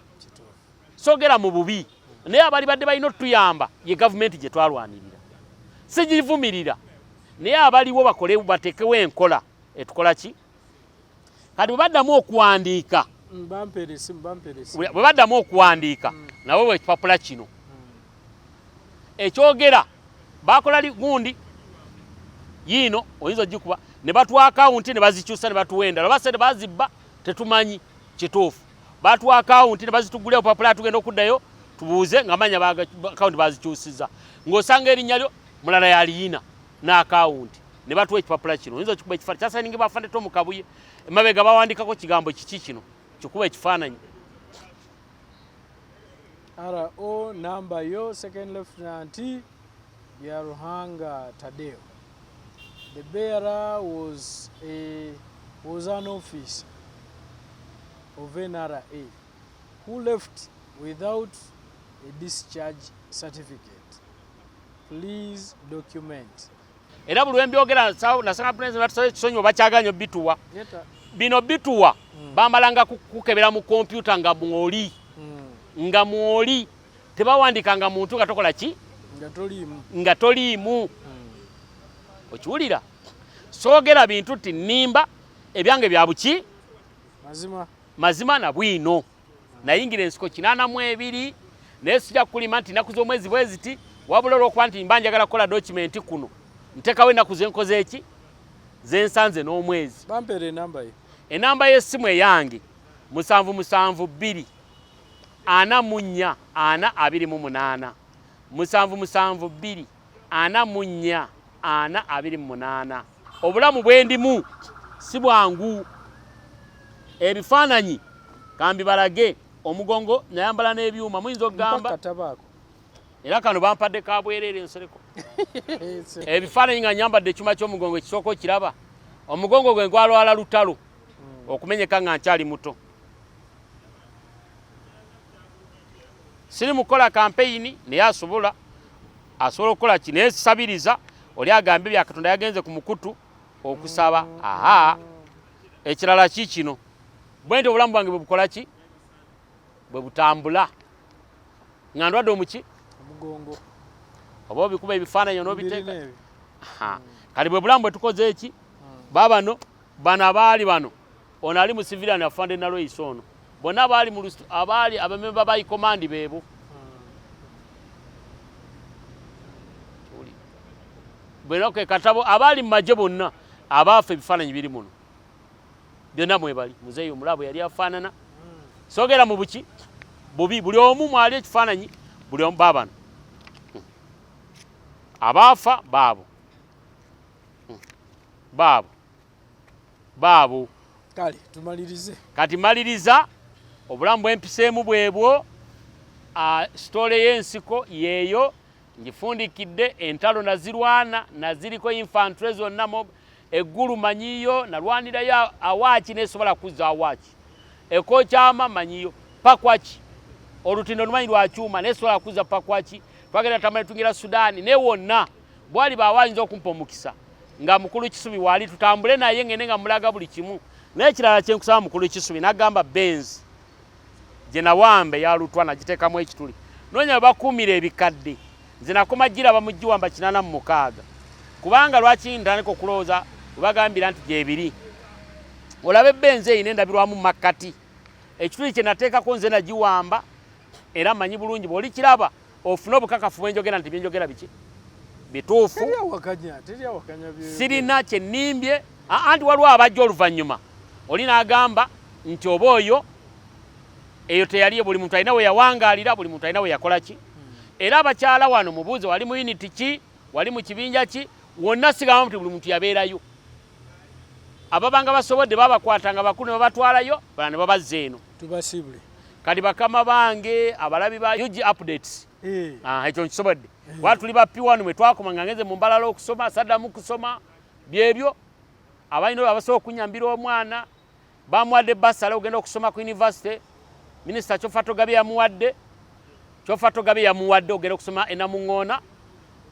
soogera mu bubi naye abali badde balina otuyamba ye gavumenti gye twalwanirira sigivumirira naye abaliwo bakole batekewo enkola etukola ki kati bwe baddamu okuwandiika bwe baddamu okuwandiika nabo bwekipapula kino ekyogera bakola gundi yino oyinza ogikuba ne batuwa akawunti ne bazikyusa ne batuwenda laba sente bazibba tetumanyi kituufu batuwa akawunti ne bazitugulira opapula tugenda okuddayo tubuuze ng'amanya akawunti bazikyusiza ng'osanga erinnya lyo mulala yaliyina n'akawunti ne batuwa ekipapula kino oyinza okikuba ekifaananyi kyasayiningi bafande Tom Kabuye emabega bawandikako kigambo kiki kino kikuba ekifaananyi RO number yo Second Lieutenant Yaruhanga Tadeo. The bearer was an officer of NRA who left without a discharge certificate. Please document. Era buli wembyogera nasanga president batusonyiwa bakyaganya bituwa. Bino bituwa bambalanga kukebera mu kompyuta nga mwoli tebawandikanga muntu nga tokola ki nga toliimu okiwulira soogera bintu ti nimba ebyange bya buki mazima na bwino nayingira ensiko 82 naye sijja kulima nti naku z'omwezi bweziti wabula olw'okuba nti mba njagala kukola dokumenti kuno ntekawo ennaku zenkoze eki zensanze n'omwezi bampere enamba ye enamba y'essimu eyange 772 44 428 772 44 428 obulamu bwendimu si bwangu ebifaananyi kambi balage omugongo nayambala n'ebyuma muyinza okugamba era kano bampadde kabwerere nsereko ebifaananyi nga nyambadde ekyuma ky'omugongo ekisooka okiraba omugongo gwe gwalwala lutalo okumenyeka nga nkyali muto siri mukola kampeyini naye asobola okukola kino esabiriza oli agambe bya Katonda yagenze ku mukutu okusaba aha ekirala kikino bwente obulamu bwange bwe bukola ki bwe butambula nga ndwadde omuki omugongo oba obikuba ebifaananyi n'obiteeka kale bwe bulamu bwe tukoze eki babano bano abaali bano ono ali mu civilian afande na Lois ono bonna abaali abamemba ba command beebo bwenoke katabo abaali mu magye bonna abaafa ebifaananyi biri muno byonna mwebali muzeeyi omulabo yali afaanana soogera mu buki bubi buli omu mwali ekifaananyi buli omu baabano abaafa baabo kale tumalirize kati maliriza obulamu bw'empiseemu bwebwo sitole y'ensiko yeeyo ngifundikidde entalo nazirwana naziriko infantry zonna eggulu manyiyo nalwanirayo awaaki nesobola kuzza awaaki ekokyama manyiyo pakwaki olutindo lumanyi lwakyuma nesobola kuzza pakwaki twagenda tamale tungira Sudaani ne wonna bwali baawayinza okumpa omukisa nga mukulu Kisubi wali tutambule naye ngende nga mulaga buli kimu n'ekirala kyenkusaba mukulu Kisubi nagamba Benz gye nawambe yalutwa nagiteekamu ekituli noonya bakuumira ebikadde nze nakoma gira bamugiwamba 86 kubanga lwaki ntandika okulowooza webagambira nti gyebiri olabe Benz eyina endabirwamu makkati ekituli kye nateekako nze nagiwamba era manyi bulungi bw'oli kiraba ofune obukakafu bwenjogera nti byenjogera biki bituufu sirina kye nnimbye anti waliwo abajja oluvannyuma oli n'agamba nti oba oyo eyo teyaliyo buli muntu alina we yawangaalira buli muntu alina we yakola ki era abakyala wano mubuuze wali mu unity ki wali mu kibinja ki wonna sigamba nti buli muntu yabeerayo ababanga basobodde babakwatanga bakulu ne babatwalayo bala ne babazza eno tubasibule kati bakama bange abalabi ba UG updates ekyo nkisobodde watuli ba P1 mwe twakoma nga ngeze mu mbalala okusoma saddamu kusoma byebyo abalina abasobola okunyambira omwana bamuwadde basala ogenda okusoma ku university Minister Kyofatogabe yamuwadde ogenda okusoma enamuŋŋoona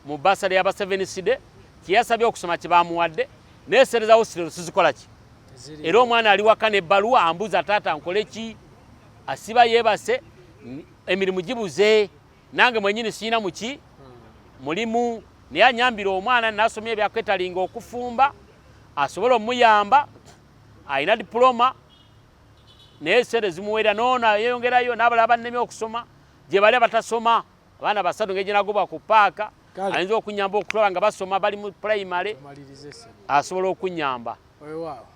mu basala yaba 7 side kiyasabye okusoma kye bamuwadde neeserezawo sirero sizikola ki era omwana ali waka n'ebbaluwa ambuza taata nkole ki asiba yeebase emirimu gibuze nange mwenyini siyina muki mulimu naye anyambira omwana nasomya ebyakwetalinga okufumba asobola omuyamba alina diploma naye sere zimuwera noona yeyongerayo n'abalala bannemye okusoma gye bali abatasoma abaana basatu ng'egye nagoba ku paaka ayinza okunyamba okulaba nga basoma bali mu primary asobola okunyamba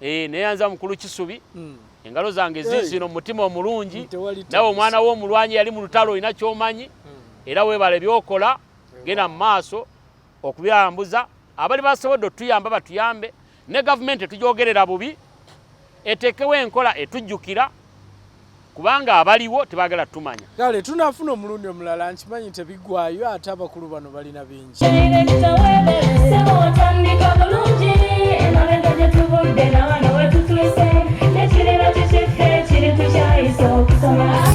naye yanza mukulu Kisubi engalo zange zizino mutima omulungi nawe omwana w'omulwanyi yali mu lutalo olina kyomanyi era weebale byokola genda mu maaso okubyambuza abali basobodde otuyamba batuyambe ne gavumenti etujoogerera bubi etekewo enkola etujjukira kubanga abaliwo tebaagala tumanya. Kale tunafuna omulundi omulala nkimanyi tebiggwayo ate abakulu bano balina bingi.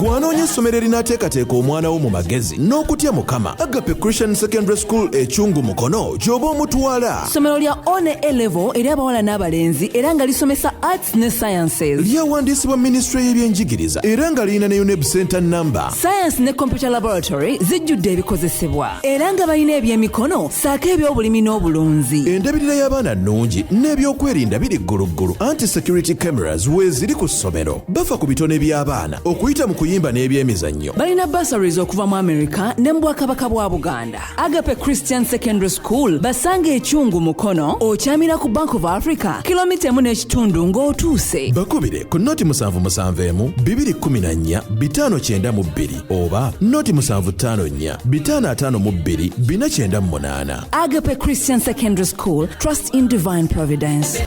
Bw'anoonya essomero erinaateekateeka omwana wo mu magezi n'okutya Mukama, Agape Christian Secondary School ekyungu Mukono gy'oba omutwala. Ssomero lya one A-level eri abawala n'abalenzi era nga lisomesa arts ne sciences. Lyawandiisibwa Ministry y'ebyenjigiriza era nga lirina ne UNEB Center number. Science ne computer laboratory zijjudde ebikozesebwa era nga balina ebyemikono saako eby'obulimi n'obulunzi. Endabirira y'abaana nnungi n'ebyokwerinda biri gguluggulu. Anti-security cameras weeziri ku ssomero. Bafa ku bitone by'abaana okuyita mu kuyimba n'ebyemizannyo. Balina bursaries okuva mu America ne mu Bwakabaka bwa Buganda. Agape Christian Secondary School basanga ekyungu Mukono okyamira ku Bank of Africa kilomita 1.5 ng'otuuse. Bakubire ku noti 771 214 592 oba noti 754 552 498. Agape Christian Secondary School, trust in divine providence.